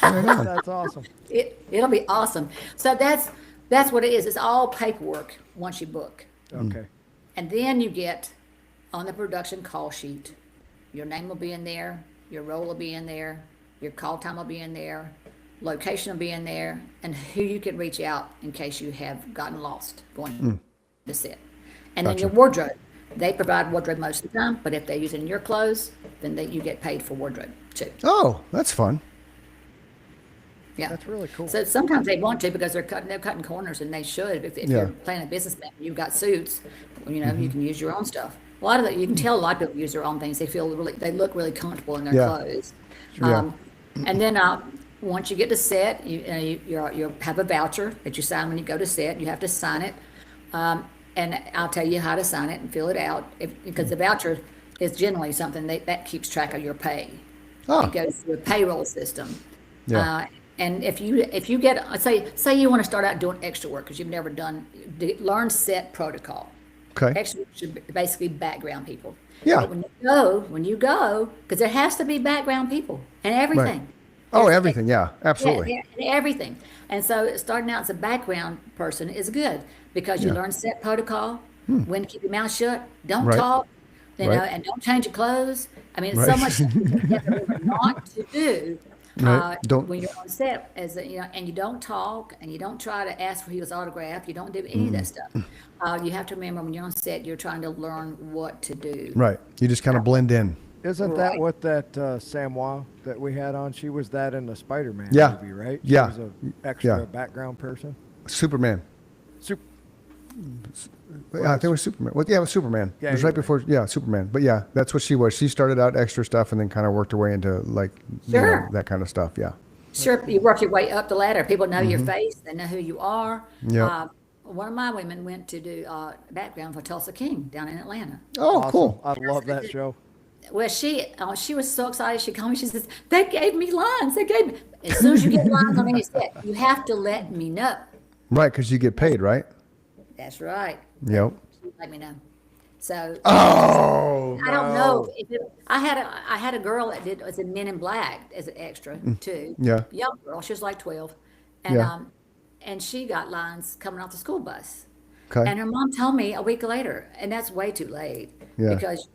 That's awesome. It'll be awesome. So that's what it is. It's all paperwork once you book. Okay. And then you get on the production call sheet, your name will be in there, your role will be in there, your call time will be in there, location will be in there, and who you can reach out in case you have gotten lost going to set. And then your wardrobe. They provide wardrobe most of the time, but if they're using your clothes, then you get paid for wardrobe too. Oh, that's fun. Yeah. That's really cool. So sometimes they want to because they're cutting corners, and they should. If Yeah. you're playing a businessman, you've got suits, you can use your own stuff. A lot of you can tell a lot of people use their own things. They look really comfortable in their Yeah. clothes. Yeah. And then once you get to set, you have a voucher that you sign when you go to set. You have to sign it, and I'll tell you how to sign it and fill it out because the voucher is generally something that keeps track of your pay. Oh. It goes through a payroll system. Yeah. And if you get say you want to start out doing extra work because you've never learn set protocol. Okay. Extra work should be basically background people. Yeah. But when you go, because there has to be background people and everything. Oh, There's- everything. Yeah, absolutely. yeah, everything. And so starting out as a background person is good because you Yeah. learn set protocol, when to keep your mouth shut, don't Right. talk, Right. and don't change your clothes. I mean, it's Right. so much stuff you have to remember not to do. Right. Don't. when you're on set, and you don't talk, and you don't try to ask for his autograph, you don't do any of that stuff. You have to remember when you're on set, you're trying to learn what to do. Right. You just kind of blend in. Isn't that Right. what that Samoa that we had on? She was that in the Spider-Man Yeah. movie, right? Yeah. She was an extra Yeah. background person. Superman. Super. Yeah, I think it was Superman. Well, yeah, it was Superman. Yeah, it was you're right before. Yeah, Superman. But yeah, that's what she was. She started out extra stuff and then kind of worked her way into like Sure. that kind of stuff. Yeah. Sure, you work your way up the ladder. People know your face, they know who you are. Yep. One of my women went to do background for Tulsa King down in Atlanta. Oh, Awesome. cool. I love that show. Well, she was so excited. She called me. She says, "They gave me lines. They gave me." As soon as you get lines on any set, you have to let me know. Right, because you get paid, right? That's right. Yep. Let me know. So Oh. I don't know. I had a girl that was in Men in Black as an extra too. Yeah. Young girl. She was like 12, and Yeah. and she got lines coming off the school bus. Okay. And her mom told me a week later, and that's way too late Yeah. because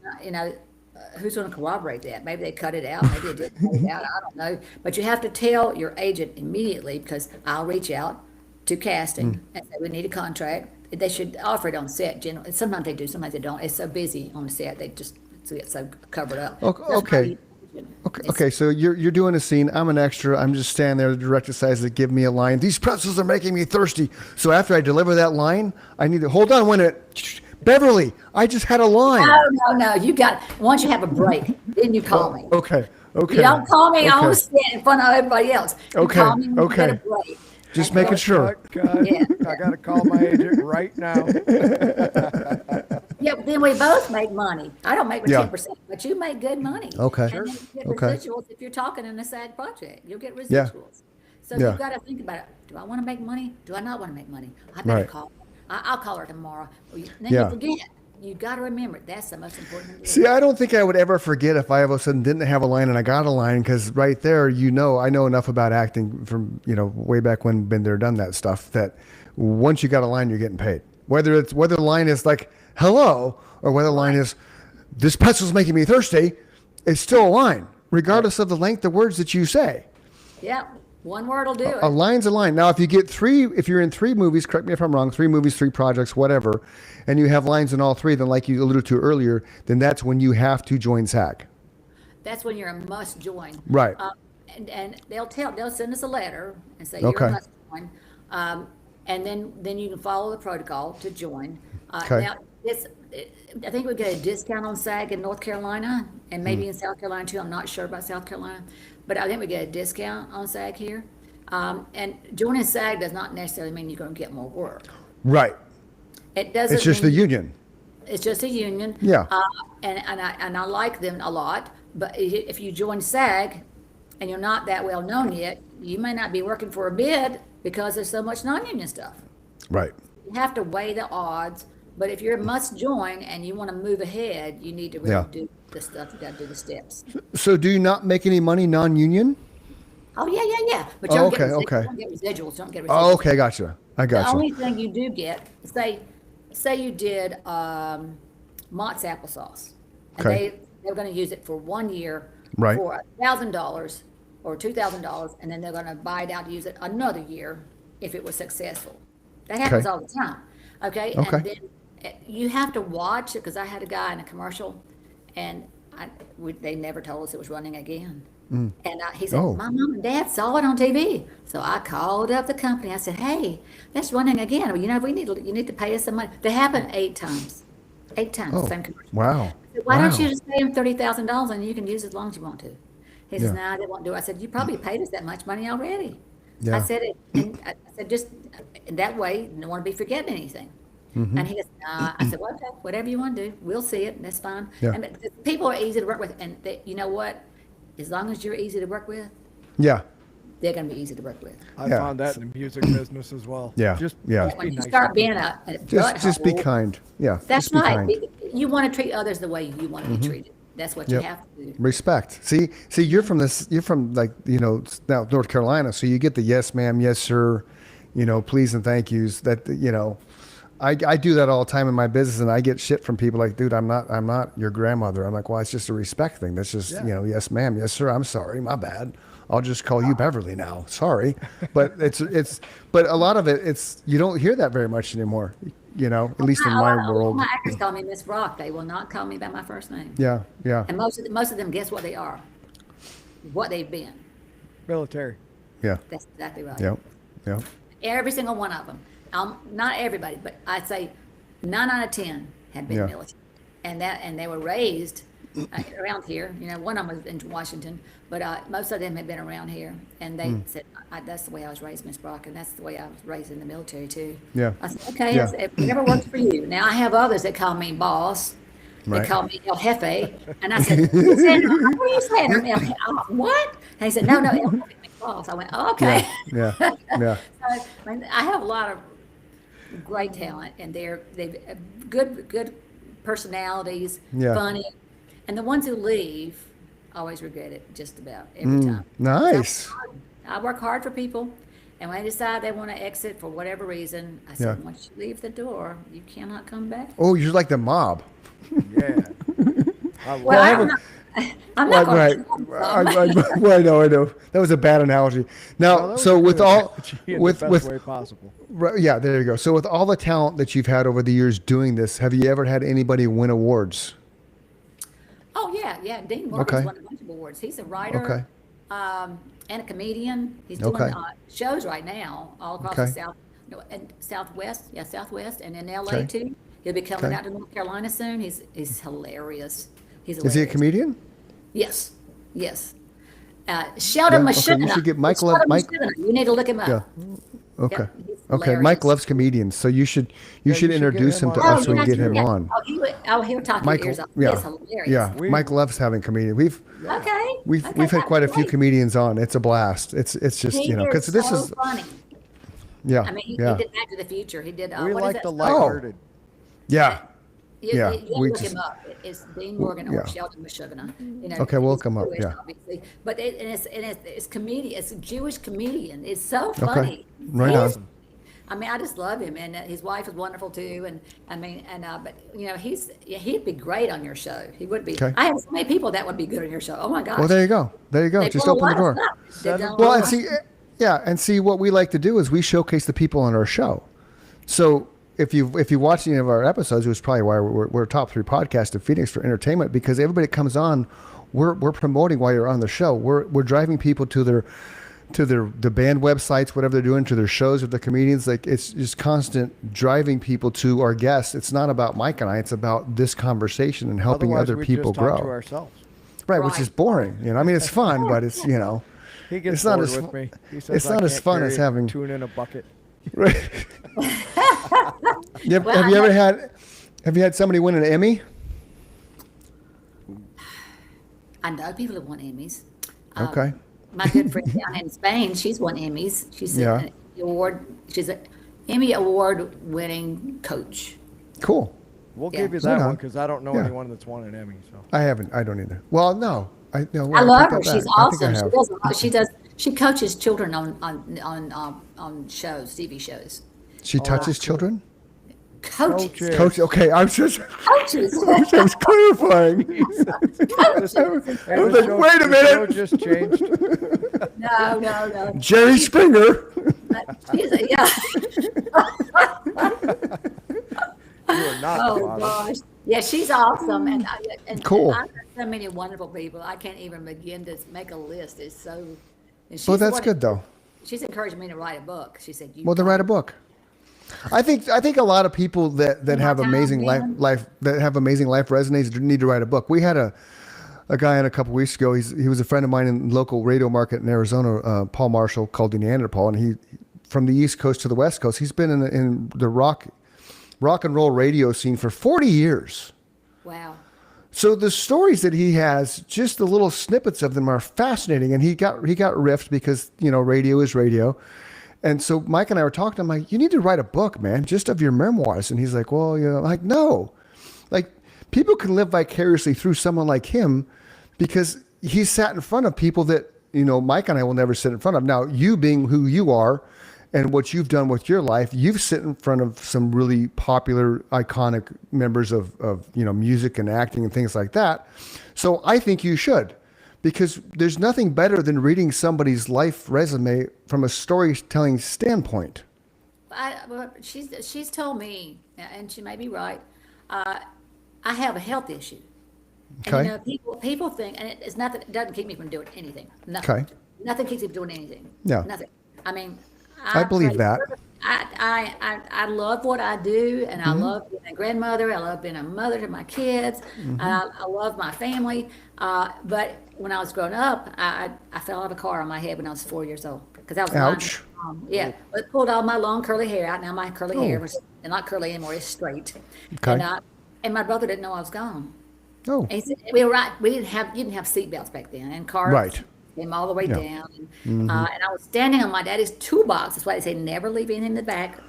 who's going to corroborate that? Maybe they cut it out. Maybe they didn't cut it out. I don't know. But you have to tell your agent immediately because I'll reach out to casting and say we need a contract. They should offer it on set. Generally, sometimes they do, sometimes they don't. It's so busy on the set, they just get so covered up. Okay. That's why Okay. it's- Okay, so you're doing a scene. I'm an extra. I'm just standing there. The director says to give me a line. These pretzels are making me thirsty. So after I deliver that line, I need to hold on 1 minute. Beverly, I just had a line. No. Once you have a break, then you call me. Okay. Okay. You don't call me on Okay. the set in front of everybody else. You Okay, call me when you get a okay. break. Just making sure. Cut. Yeah. I got to call my agent right now. Yeah, but then we both make money. I don't make but Yeah. 10%, but you make good money. Okay. And then you get Okay. residuals if you're talking in a SAG project. You'll get Yeah. residuals. So Yeah. you've got to think about it. Do I want to make money? Do I not want to make money? I better Right. call. I'll call her tomorrow. Then Yeah. you forget. You got to remember that's the most important thing. to See, do. I don't think I would ever forget if I all of a sudden didn't have a line and I got a line because right there, I know enough about acting from way back when, been there, done that stuff. That once you got a line, you're getting paid. Whether the line is like hello or whether the line is this pretzel's making me thirsty, it's still a line, regardless of the length of words that you say. Yeah, one word will do it. A line's a line. Now, if you're in 3 movies, correct me if I'm wrong, 3 movies, 3 projects, whatever, and you have lines in all 3, then like you alluded to earlier, then that's when you have to join SAG. That's when you're a must join. Right. And they'll send us a letter and say Okay. you're a must join. And then you can follow the protocol to join. Okay. Now, I think we get a discount on SAG in North Carolina and maybe Hmm. in South Carolina too. I'm not sure about South Carolina, but I think we get a discount on SAG here. And joining SAG does not necessarily mean you're going to get more work. Right. It doesn't. It's just the mean- union. It's just a union. Yeah. And I like them a lot. But if you join SAG and you're not that well known yet, you may not be working for a bid because there's so much non-union stuff. Right. You have to weigh the odds. But if you're a must join and you want to move ahead, you need to really Yeah. do the stuff. You got to do the steps. So do you not make any money non-union? Oh yeah. But Oh, you don't get okay, residuals. okay. Don't get residuals. Don't get residuals. Oh, okay, gotcha. I The gotcha. only thing you do get, say you did Mott's applesauce, and Okay. they're going to use it for 1 year Right. for $1,000 or $2,000, and then they're going to buy it out to use it another year if it was successful. That happens Okay. all the time. Okay, Okay. and then you have to watch it because I had a guy in a commercial, and they never told us it was running again. And he said, Oh. my mom and dad saw it on TV. So I called up the company. I said, hey, that's running again. Well, you need to pay us some money. They happened 8 times. 8 times, Oh, same commercial. wow. I said, why don't Wow. you just pay them $30,000 and you can use it as long as you want to? He says, Yeah. no, they won't do it. I said, you probably paid us that much money already. Yeah. I said, I said, just in that way, you don't want to be forgetting anything. Mm-hmm. And he goes, nah. I said, well, okay, whatever you want to do, we'll see it, and that's fine. Yeah. And the people are easy to work with, and you know what? As long as you're easy to work with, Yeah. they're going to be easy to work with. I Yeah. found that in the music business as well. Yeah, Just yeah. just be When you nice start to being people. a Just be butthole, kind. Yeah. That's just be right. kind. You want to treat others the way you want to be treated. That's what you Yep. have to do. Respect. See, you're from like, now North Carolina. So you get the yes, ma'am, yes, sir, please and thank yous I do that all the time in my business and I get shit from people like, dude, I'm not your grandmother. I'm like, well, it's just a respect thing. That's just, Yeah. yes, ma'am, yes, sir. I'm sorry. My bad. I'll just call you Beverly now. Sorry, but but a lot of it's you don't hear that very much anymore. At least in my world. My actors call me Miss Brock. They will not call me by my first name. Yeah, yeah, And most of them, guess what they are? What they've been. Military. yeah, That's exactly right. yeah, yeah. Every single one of them. Not everybody, but I'd say 9 out of 10 had been Yeah. military, and they were raised around here. One of them was in Washington, but most of them had been around here, and they said, "That's the way I was raised, Miss Brock, and that's the way I was raised in the military too." Yeah. I said, "Okay, Yeah. it never worked for you." Now I have others that call me boss. They Right. call me El Jefe, and I said, "What are you saying? El Jefe? What?" And he said, "No, El Jefe means boss." I went, oh, "Okay." Yeah, yeah. So, I have a lot of great talent, and they've good personalities, Yeah. funny, and the ones who leave always regret it just about every time. Nice. I work hard for people, and when they decide they want to exit for whatever reason, I said, Yeah. once you leave the door, you cannot come back. Oh, you're like the mob. Yeah. I love Well, it. I'm not Right. going to. Well, I know. That was a bad analogy. No, Now, that so was a with good all, analogy in with the best with way possible. right, yeah, there you go. So with all the talent that you've had over the years doing this, have you ever had anybody win awards? Oh, yeah. Dean Morgan's Okay. won a bunch of awards. He's a writer. Okay. And a comedian. He's doing Okay. shows right now all across Okay. the South, no, and Southwest, and in LA Okay. too. He'll be coming Okay. out to North Carolina soon. He's hilarious. He's Is he a hilarious. comedian? Yes. Sheldon Yeah, okay, you Mashugana. should get Mike Sheldon Mike- Mashugana. You need to look him up. Yeah. Okay. he's Okay. Mike hilarious. loves comedians, so you should you should get introduce him him to on. us so we yeah, can get him yeah. on. He'll talk Mike, your ears off. yeah, He's hilarious. yeah. We- Mike loves having comedians. Okay. We've okay, had quite a few great. comedians on. It's a blast. It's just He because is this so is funny. yeah I mean, he yeah did Back to the Future. He did. We what is like that the song? lighthearted. yeah. Yeah, You we look just- him up. It's Dean Morgan or Yeah. Sheldon Mashugana. Okay, we'll he's look him up, Jewish, yeah. obviously, but it's comedian. It's a Jewish comedian. It's so funny. Right He's- on. I mean, I just love him, and his wife is wonderful too. And but he'd be great on your show. He would be. Okay. I have so many people that would be good on your show. Oh my gosh. Well, there you go. There you go. They've Just done a open the lot of door. stuff. They've done a Well, lot and of- see, yeah, and see what we like to do is we showcase the people on our show. So if you watch any of our episodes, which is probably why we're a top 3 podcast in Phoenix for entertainment, because everybody that comes on, we're promoting while you're on the show. We're driving people to the band websites, whatever they're doing, to their shows with the comedians. Like it's just constant driving people to our guests. It's not about Mike and I. It's about this conversation and helping Otherwise, other we'd people just talk to grow. ourselves. Right, which Right. is boring. I mean, it's fun, but it's He gets It's not bored as with fu- me. He says it's I not as can't fun carry as having- tuna in a bucket. right. Well, Have you ever had somebody win an Emmy? I know people have won Emmys. Okay. My good friend down in Spain, she's won Emmys. She's Yeah. an award. She's an Emmy award winning coach. Cool. We'll Yeah. give you Right that on. one because I don't know Yeah. anyone that's won an Emmy. So I haven't. I don't either. Well, no. I no. I take love that her. back. She's I think I awesome. She have. does. She coaches children on shows, TV shows. She touches children. Coaches. Coaches. Coach. Okay, I'm just. Coaches. I was clarifying. Coaches. I was like, wait a The show minute, just changed. No. Jerry Springer. Yeah. You are not the Oh father. gosh. Yeah, she's awesome, and Cool. I've met so many wonderful people. I can't even begin to make a list. It's so. And she's Well, the that's one- good though. She's encouraged me to write a book. She said, "You." Well, to write a book. I think a lot of people that have time, amazing man. life that have amazing life resumes need to write a book. We had a guy in a couple weeks ago. He was a friend of mine in local radio market in Arizona, Paul Marshall, called the Neanderthal, and he from the East Coast to the West Coast. He's been in the rock and roll radio scene for 40 years. Wow. So the stories that he has, just the little snippets of them are fascinating. And he got riffed because, radio is radio. And so Mike and I were talking, I'm like, you need to write a book, man, just of your memoirs. And he's like, well, I'm like, no, like people can live vicariously through someone like him because he sat in front of people that, Mike and I will never sit in front of. Now, you being who you are and what you've done with your life, you've sit in front of some really popular, iconic members of music and acting and things like that. So I think you should, because there's nothing better than reading somebody's life resume from a storytelling standpoint. Well, she's told me, and she may be right. I have a health issue. And Okay. you know, people think, and it's nothing. It doesn't keep me from doing anything. Nothing. Okay. Nothing keeps me from doing anything. Yeah. Nothing. I mean, I believe pray- that. I love what I do, and I love being a grandmother. I love being a mother to my kids. I love my family. But when I was growing up, I fell out of a car on my head when I was 4 years old because I was lying. Ouch. Yeah, it pulled all my long curly hair out. Now my curly hair was not curly anymore; it's straight. Okay. And my brother didn't know I was gone. Oh, He said, we were right. We didn't have seatbelts back then, and cars Right. came all the way Yeah. down. And I was standing on my daddy's toolbox. That's why they say never leave anything in the back.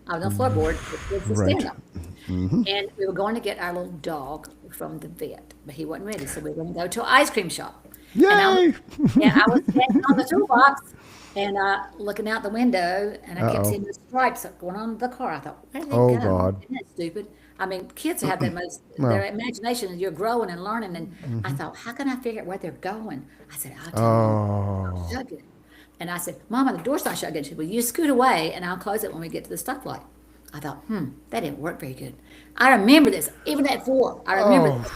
I was on the floorboard. It's a Right. stand up. And we were going to get our little dog from the vet, but he wasn't ready, so we were going to go to an ice cream shop. And yay! I was standing on the toolbox and looking out the window, and I kept seeing the stripes going on the car. I thought, where did they Oh, go? God. Isn't that stupid? I mean, kids have their most, their imagination, and you're growing and learning. And I thought, how can I figure out where they're going? I said, I'll tell you. I'll shut it. And I said, Mama, the door's not shut again. She said, well, you scoot away, and I'll close it when we get to the stoplight. I thought, that didn't work very good. I remember this, even at 4. I remember this.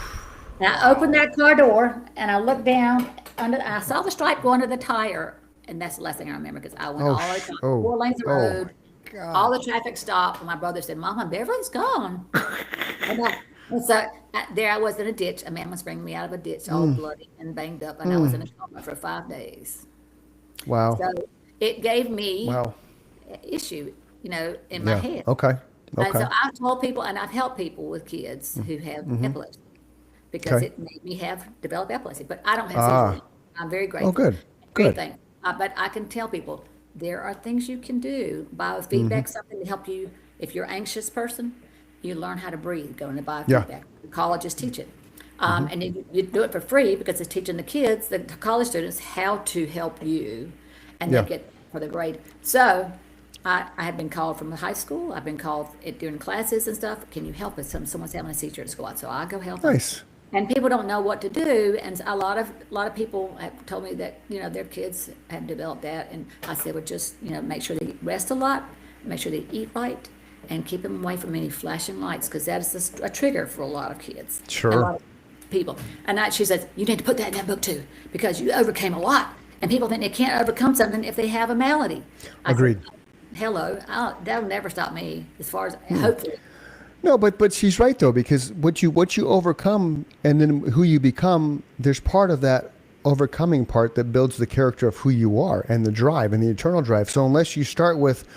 And I opened that car door, and I looked down, and I saw the stripe go under the tire. And that's the last thing I remember because I went all the way down 4 lanes of road. All the traffic stopped, and my brother said, Mama, Beverly's gone. and so there I was in a ditch. A man was bringing me out of a ditch, all bloody and banged up, and I was in a coma for 5 days. Wow. So it gave me Wow. an issue, in my Yeah. head. Okay. And Okay. so I've told people, and I've helped people with kids who have epilepsy because Okay. it made me develop epilepsy. But I don't have seizures. I'm very grateful. Oh, good. Great Good. thing. But I can tell people there are things you can do. Biofeedback, something to help you. If you're an anxious person, you learn how to breathe. Go into biofeedback. The colleges teach it. And you do it for free because it's teaching the kids, the college students, how to help you, and Yeah. they get for the grade. So I have been called from the high school. I've been called during classes and stuff. Can you help us? Someone's having a seizure at school. So I go help them. Nice. And people don't know what to do, and a lot of people have told me that their kids have developed that, and I said, well, just make sure they rest a lot, make sure they eat right, and keep them away from any flashing lights because that is a trigger for a lot of kids. Sure. A lot of people. And she says you need to put that in that book too because you overcame a lot, and people think they can't overcome something if they have a malady. I said, Agreed. hello, that'll never stop me as far as hopefully. No, but she's right though, because what you overcome and then who you become, there's part of that overcoming part that builds the character of who you are and the drive and the eternal drive. So unless you start with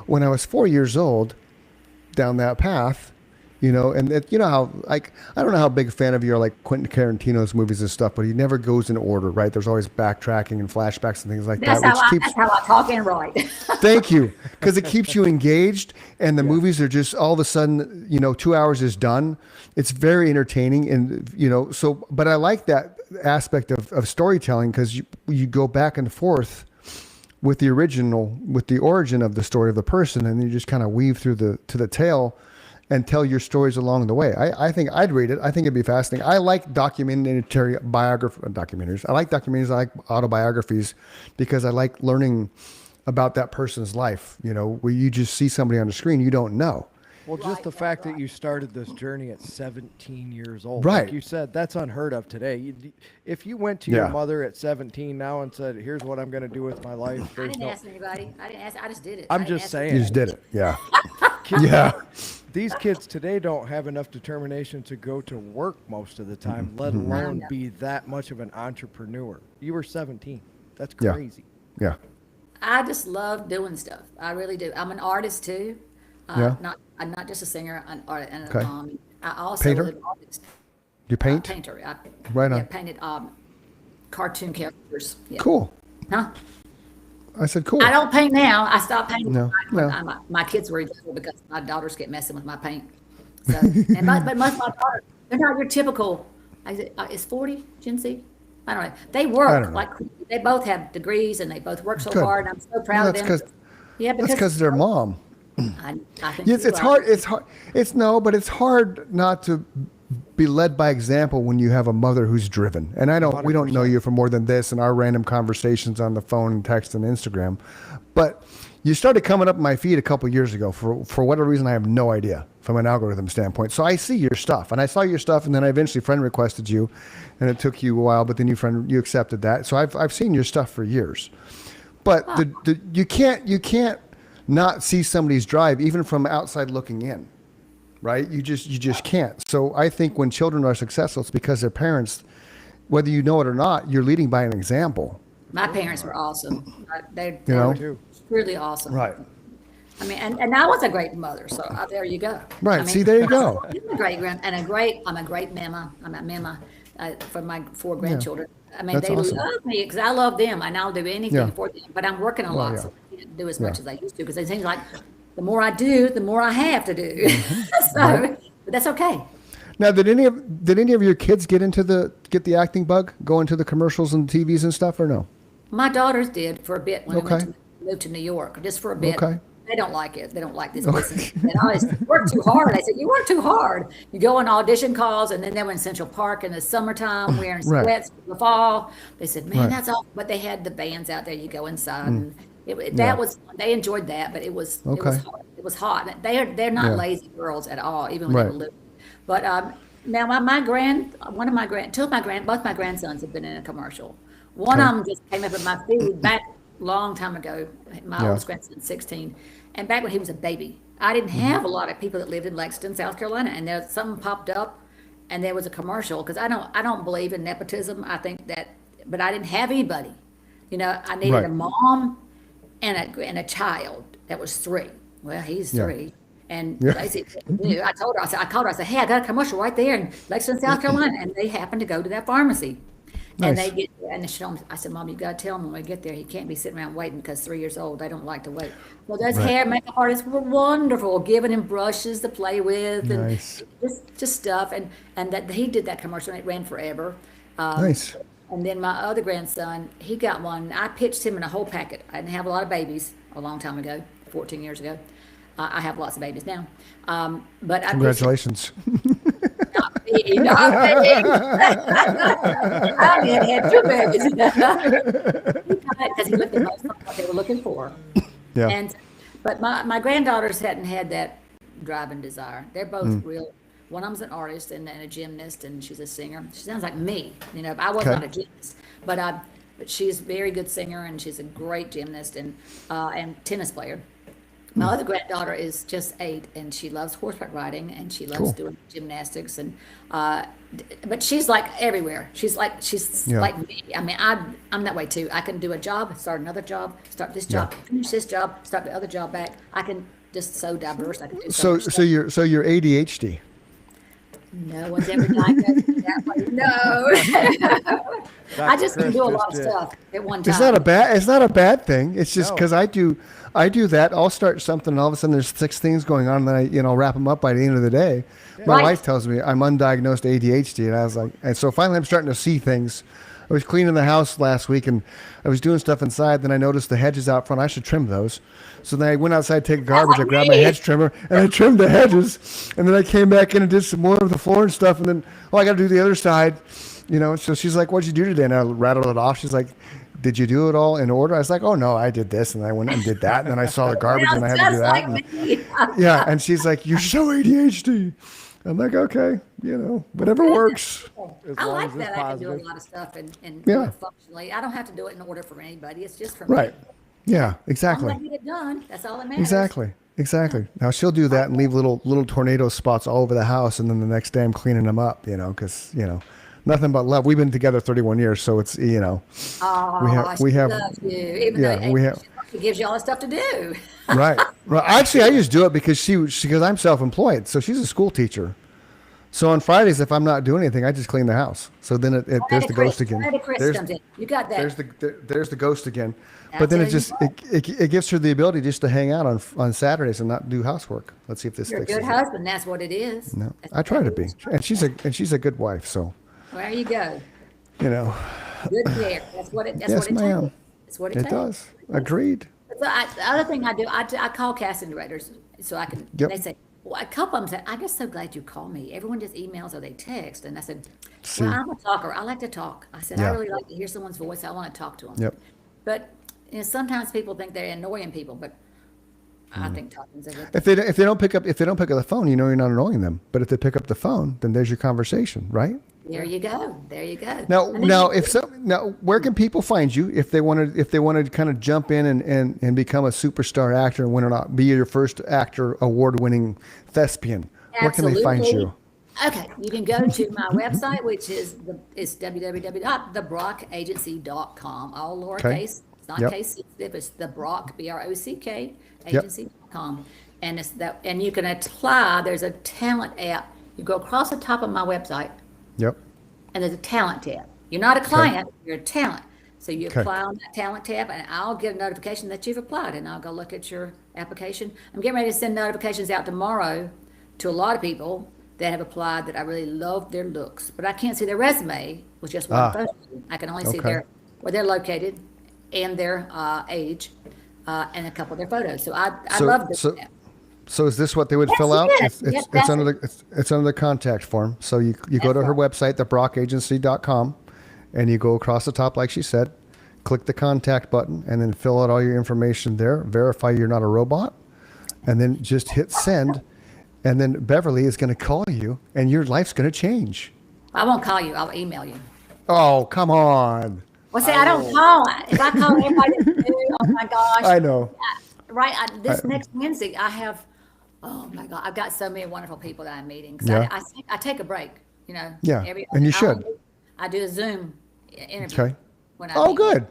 when I was 4 years old down that path, and how, like, I don't know how big a fan of you are, like Quentin Tarantino's movies and stuff, but he never goes in order, right? There's always backtracking and flashbacks and things like That's that, which how I talk and write. Thank you, because it keeps you engaged, and the movies are just all of a sudden, 2 hours is done. It's very entertaining, and so. But I like that aspect of storytelling because you go back and forth with the origin of the story of the person, and you just kind of weave through to the tale and tell your stories along the way. I think I'd read it. I think it'd be fascinating. I like documentaries. I like documentaries. I like autobiographies because I like learning about that person's life. Where you just see somebody on the screen you don't know. Well, just the fact that you started this journey at 17 years old, Right. like you said, that's unheard of today. If you went to your Yeah. mother at 17 now and said, "Here's what I'm going to do with my life," I there's didn't no. ask anybody. I didn't ask. I just did it. I'm I didn't just ask saying. You just did it. Yeah. Yeah. These kids today don't have enough determination to go to work most of the time, let alone be that much of an entrepreneur. You were 17. That's Yeah. crazy. Yeah. I just love doing stuff. I really do. I'm an artist too. Yeah. I'm not just a singer, an artist, and Okay. I also Painter? live artist. You paint? Painter. Right on. Yeah, painted cartoon characters. Yeah. Cool. Huh? I said cool. I don't paint now. I stopped painting. No, when no. my kids were in school because my daughters kept messing with my paint. So, but most of my daughters, they're not your typical. Is 40 Gen Z? I don't know. They I work don't know. like they both have degrees and they both work so Good. hard. And I'm so proud of That's them. because Yeah, that's because their mom. I think Yes, you're it's right. hard. It's hard. But it's hard not to be led by example when you have a mother who's driven. And we don't know you for more than this and our random conversations on the phone and text and Instagram. But you started coming up my feed a couple years ago for whatever reason. I have no idea from an algorithm standpoint. So I see your stuff, and I saw your stuff, and then I eventually friend requested you, and it took you a while, but then you accepted that. So I've seen your stuff for years. But you can't not see somebody's drive even from outside looking in, right? You just can't. So I think when children are successful, it's because their parents, whether you know it or not, you're leading by an example. My parents were awesome. They You know? were really awesome. Right. I mean, and I was a great mother, so there you go. Right. I mean, See, there you go. I'm a great I'm a great mama. I'm a mama for my 4 grandchildren. I mean, That's they awesome. love me because I love them, and I'll do anything Yeah. for them. But I'm working a lot, yeah. so I can't do as much as I used to because it seems like the more I do, the more I have to do. So, but that's okay. Now, did any of your kids get the acting bug, go into the commercials and TVs and stuff, or no? My daughters did for a bit when Okay. I moved to New York, just for a bit. Okay. They don't like it. They don't like this business. And I always work too hard. I said, you work too hard. You go on audition calls, and then they were in Central Park in the summertime wearing Right. sweats in the fall. They said, man, Right. that's all. But they had the bands out there. You go inside, and Yeah. that was, they enjoyed that, but it was Okay. hard. It was hot. They're not Yeah. lazy girls at all, even when they Right. were little. But now both my grandsons have been in a commercial. One of them just came up in my feed back a long time ago. My Yeah. oldest grandson's 16, and back when he was a baby, I didn't have a lot of people that lived in Lexington, South Carolina, and there something popped up, and there was a commercial because I don't believe in nepotism. I think that, but I didn't have anybody. You know, I needed Right. a mom and a child that was 3. Well, he's Yeah. 3. And Yeah. they said, I told her, I called her, I said, hey, I got a commercial right there in Lexington, South Carolina. And they happened to go to that pharmacy. And Nice. they get there, and she told me, I said, Mom, you got to tell him when we get there, he can't be sitting around waiting because 3 years old, they don't like to wait. Well, those hair makeup artists were wonderful, giving him brushes to play with and Nice. just stuff. And that he did that commercial, and it ran forever. Nice. And then my other grandson, he got one. I pitched him in a whole packet. I didn't have a lot of babies a long time ago, 14 years ago. I have lots of babies now. But I Congratulations. not me, not me. I did have 2 babies. Because he looked the most like what they were looking for. Yeah. But my granddaughters hadn't had that drive and desire. They're both real. One of them's an artist and a gymnast, and she's a singer. She sounds like me. You know, I was Okay. not a gymnast, but she's a very good singer, and she's a great gymnast and tennis player. My other granddaughter is just 8, and she loves horseback riding, and she loves Cool. doing gymnastics, and but she's like everywhere. She's like Yeah. me. I mean, I'm that way too. I can do a job, start another job, start this job, finish this job, start the other job back. I can just so diverse. I can do So much so stuff. you're ADHD. No one's ever diagnosed me that way. No. I just can Chris do a just lot of did. stuff at one time. It's not a bad thing. It's just No. because I do that. I'll start something, and all of a sudden there's 6 things going on, and then I'll wrap them up by the end of the day. My Right. wife tells me I'm undiagnosed ADHD, and I was like, and so finally I'm starting to see things. I was cleaning the house last week, and I was doing stuff inside. Then I noticed the hedges out front. I should trim those. So then I went outside to take garbage. I like grabbed my me. hedge trimmer and I trimmed the hedges. And then I came back in and did some more of the floor and stuff. And then, I got to do the other side. So she's like, "What'd you do today?" And I rattled it off. She's like, "Did you do it all in order?" I was like, "Oh no, I did this." And I went and did that. And then I saw the garbage and I had to do Sounds that. like And- me. yeah. And she's like, "You're so ADHD." I'm like, "Okay, whatever works." As I long like as it's that. I can do a positive. lot of stuff and Yeah. do it functionally. I don't have to do it in order for anybody. It's just for me. Right. Yeah, As long exactly. as I get it done, that's all that matters. Exactly. Now she'll do that and leave little tornado spots all over the house, and then the next day I'm cleaning them up, because nothing but love. We've been together 31 years, so it's Oh, we she have loves you. Even yeah, though we have- she gives you all the stuff to do. right. Actually, I just do it because because I'm self-employed, so she's a school teacher. So on Fridays, if I'm not doing anything, I just clean the house. So then there's the ghost again. Chris There's- comes in. You got that. There's the ghost again. I'll But then tell it you just what. it gives her the ability just to hang out on Saturdays and not do housework. Let's see if this You're a fixes good it. husband. That's what it is. No, That's I try what to it be, is. and she's a good wife. So There you go. Good care. That's what it. That's Yes, what it ma'am. takes. That's what it it takes. does. Agreed. So the other thing I do, I call casting directors so I can. Yep. They say, Well, a couple of them said, I'm just so glad you called me. Everyone just emails or they text. And I said, See. well, I'm a talker. I like to talk. I said, I Yeah. really like to hear someone's voice. I want to talk to them. Yep. But sometimes people think they're annoying people, but I think talking's a good thing. If they don't pick up the phone, you're not annoying them. But if they pick up the phone, then there's your conversation, right? There you go. There you go. Now, And then now, you- where can people find you if they wanted to kind of jump in and become a superstar actor and be your first actor award-winning thespian? Where can they find you? Okay, you can go to my website, which is www.thebrockagency.com, all lowercase. It's not Yep. case sensitive. It's the Brock, BROCK, Yep. agency.com. And it's that, and you can apply. There's a talent app. You go across the top of my website, Yep. and there's a talent tab. You're not a client, you're a talent. So you Okay. apply on that talent tab, and I'll get a notification that you've applied, and I'll go look at your application. I'm getting ready to send notifications out tomorrow to a lot of people that have applied that I really love their looks, but I can't see their resume with just one photo. I can only see Okay. where they're located and their age, and a couple of their photos. So I So- love this so- app. So is this what they would Yes, fill out? it is. It's, Yes, it's, that's under the it's under the contact form. So you go to her website, thebrockagency.com, and you go across the top, like she said, click the contact button, and then fill out all your information there. Verify you're not a robot, and then just hit send. And then Beverly is going to call you, and your life's going to change. I won't call you, I'll email you. Oh, come on! Well, see, I don't call. If I call everybody, oh my gosh. I know. Right, this next Wednesday, I have, oh my God, I've got so many wonderful people that I'm meeting. So Yeah. I take a break, Yeah, every, and you I should. only- I do a Zoom interview. Okay. when I Oh, meet. good.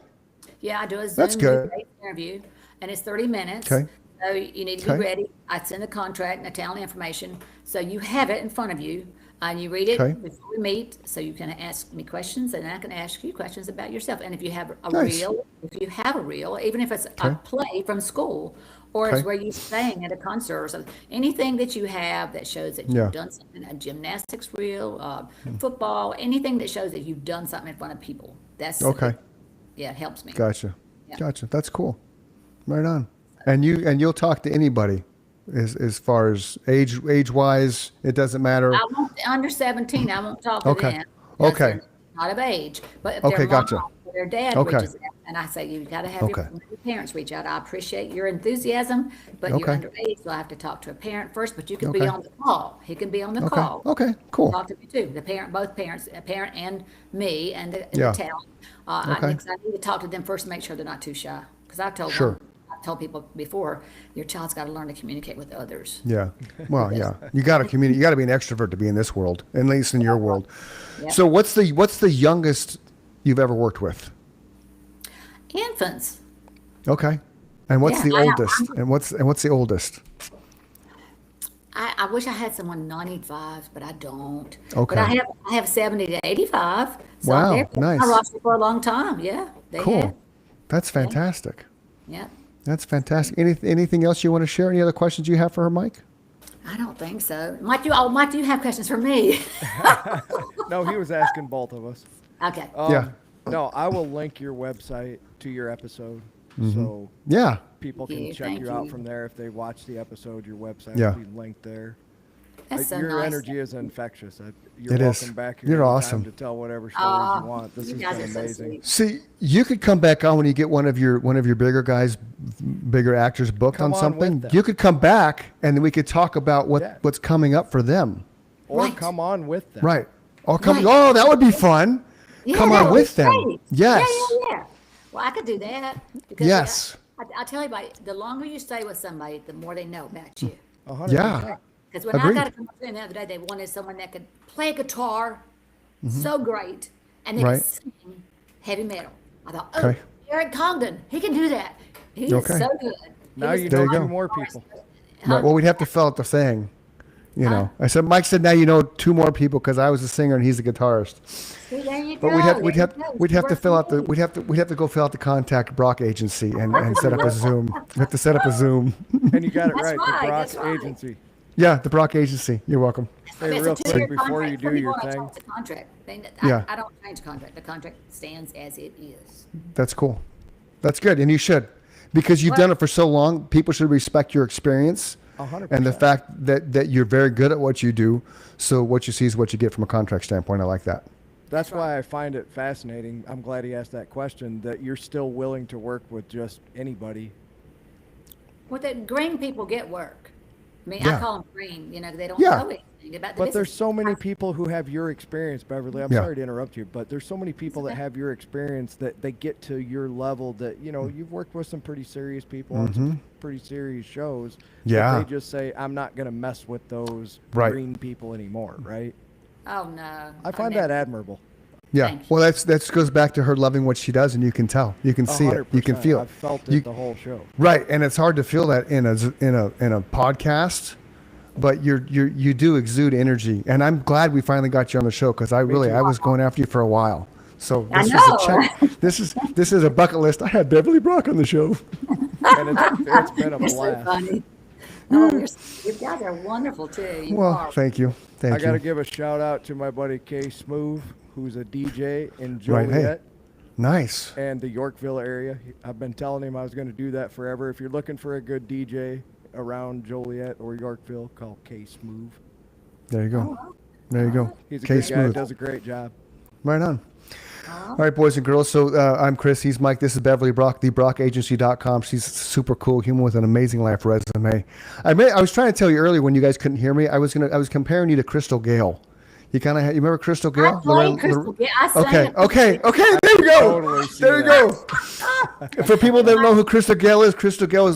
Yeah, I do a Zoom That's good. interview, and it's 30 minutes. Okay. So you need to Okay. be ready. I send the contract and the talent information, so you have it in front of you, and you read it Okay. before we meet, so you can ask me questions, and I can ask you questions about yourself. And if you have a Nice. reel, even if it's a Okay. play from school, or Okay. it's where you sang at a concert or something, anything that you have that shows that Yeah. you've done something, a gymnastics reel, football, anything that shows that you've done something in front of people. That's Okay. Yeah, it helps me. Gotcha. Yeah. Gotcha. That's cool. Right on. And you'll talk to anybody as far as age wise, it doesn't matter. I won't, under 17, I won't talk to Okay. them. because Okay. they're Not of age, but if Okay, their gotcha. mom or their dad Okay. reaches out, and I say, you gotta have Okay. your parents reach out. I appreciate your enthusiasm, but you're Okay. underage, so I have to talk to a parent first, but you can be Okay. on the call. He can be on the Okay. call. Okay. Cool. Talk to me too. Both parents, a parent and me and the Yeah. talent. Okay. I need to talk to them first to make sure they're not too shy. Because I've told Sure. them, I've told people before, your child's got to learn to communicate with others. Yeah. Well, yeah. You got to communicate. You got to be an extrovert to be in this world, at least in your world. Yep. So what's the youngest you've ever worked with? Infants. Okay. And what's Yeah, the I- oldest? And what's the oldest? I wish I had someone 95, but I don't. Okay. But I have 70 to 85. So Wow, they've been on nice. my roster for a long time. Yeah, they Cool. have. That's fantastic. Yeah. That's fantastic. Anything else you want to share? Any other questions you have for her, Mike? I don't think so. Mike, you have questions for me? No, he was asking both of us. Okay. Yeah. No, I will link your website to your episode, so Yeah. people Thank can you, check thank you out you. from there. If they watch the episode, your website Yeah. will be linked there. That's so Your nice. energy is infectious. You're It is. welcome back. You're anytime awesome. to tell whatever stories you want. This you has guys been are so amazing. sweet. See, you could come back on when you get one of your bigger guys, bigger actors booked Come on on something. with them. You could come back and then we could talk about Yeah. what's coming up for them. Or Right. come on with them. Right. Or come. Right. Oh, that would be fun. Yeah, come that on would be with them. great. Yes. Yeah. Well, I could do that. Because Yes. I tell you, the longer you stay with somebody, the more they know about you. 100%. Yeah. Because when Agreed. I got a commercial the other day, they wanted someone that could play guitar so great and then Mm-hmm. Right. sing heavy metal. I thought, oh, Okay. Eric Congdon, he can do that. He Okay. is so good. He Now was you There know you two go. more people. Right. Well, we'd have to fill out the thing. You know, I said, Mike said, now you know two more people because I was a singer and he's a guitarist. See, there you But go. we'd have to fill out the. we'd have to go fill out the contact Brock agency and set up a Zoom. We have to set up a Zoom. And you got it That's right. right, The Brock's that's right. Agency. Yeah, the Brock agency. You're welcome. Hey, real quick before you do your thing. The contract. Yeah. I don't change the contract. The contract stands as it is. That's cool. That's good, and you should, because you've done it for so long. People should respect your experience And the 100%. fact that you're very good at what you do, so what you see is what you get from a contract standpoint. I like that. That's why I find it fascinating. I'm glad he asked that question, that you're still willing to work with just anybody. Well, the green people get work. I mean, Yeah. I call them green, you know, they don't Yeah. know anything about the But business. there's so many people who have your experience, Beverly. I'm Yeah. sorry to interrupt you, but there's so many people that have your experience that they get to your level that, you know, you've worked with some pretty serious people on some pretty serious shows. but Mm-hmm. Yeah. They just say, I'm not going to mess with those Right. green people anymore, right? Oh, no. I find that admirable. Yeah. Thank you. Well, that goes back to her loving what she does, and you can tell, you can see it, you can 100%. feel it. I've felt it You- the whole show. Right, and it's hard to feel that in a podcast, but you do exude energy, and I'm glad we finally got you on the show because I too. was going after you for a while. So I this was know. a check. This is a bucket list. I had Beverly Brock on the show. And it's been a You're so blast. funny. Oh, you guys are wonderful, too. You Well, are. thank you, thank I got to you. give a shout out to my buddy Kay Smooth, who's a DJ in Right, hey. Joliet Nice. and the Yorkville area. I've been telling him I was going to do that forever. If you're looking for a good DJ around Joliet or Yorkville, call Kay Smooth. There you go. There you go. He's a Kay good guy, Smooth. does a great job. Right on. All right, boys and girls. So I'm Chris. He's Mike. This is Beverly Brock, thebrocagency.com. She's a super cool human with an amazing life resume. I was trying to tell you earlier when you guys couldn't hear me. I was comparing you to Crystal Gale. You kind of you remember Crystal Gale? I played Crystal Gale. I sang Okay, it. okay. There you go. Totally see There you that. go. For people that don't know who Crystal Gale is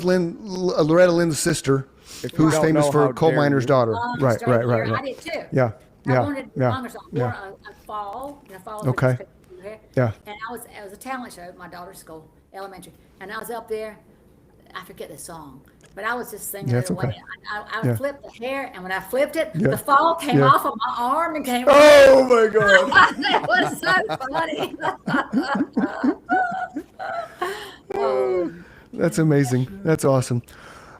Loretta Lynn's sister, If you who's don't famous know, for how Coal dare Miner's you. daughter. Long Right, straight right, right, hair. I right. did too. Yeah, I yeah, wanted yeah, longer, so I yeah. wore a fall. You know, fall is Okay. like this hair. Yeah. And it was a talent show at my daughter's school, elementary. And I was up there. I forget the song, but I was just singing Yeah, it it's away. okay. I Yeah. flipped the hair, and when I flipped it, Yeah. the fall came Yeah. off of my arm and came. Oh my God. It was so funny. Oh, That's amazing. That's awesome.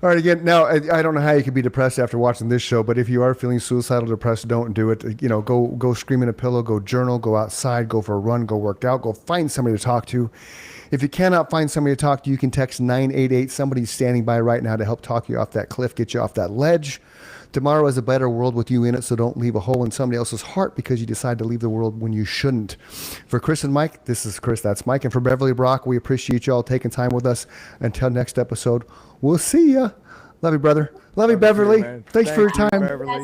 All right, again, now I don't know how you could be depressed after watching this show, but if you are feeling suicidal, depressed, don't do it. You know, go scream in a pillow, go journal, go outside, go for a run, go work out, go find somebody to talk to. If you cannot find somebody to talk to, you can text 988. Somebody's standing by right now to help talk you off that cliff, get you off that ledge. Tomorrow is a better world with you in it, so don't leave a hole in somebody else's heart because you decide to leave the world when you shouldn't. For Chris and Mike, this is Chris, that's Mike. And for Beverly Brock, we appreciate you all taking time with us. Until next episode, we'll see ya. Love you, brother. Love you, Love you too, Beverly. man. Thanks for your Thank you, time. Beverly.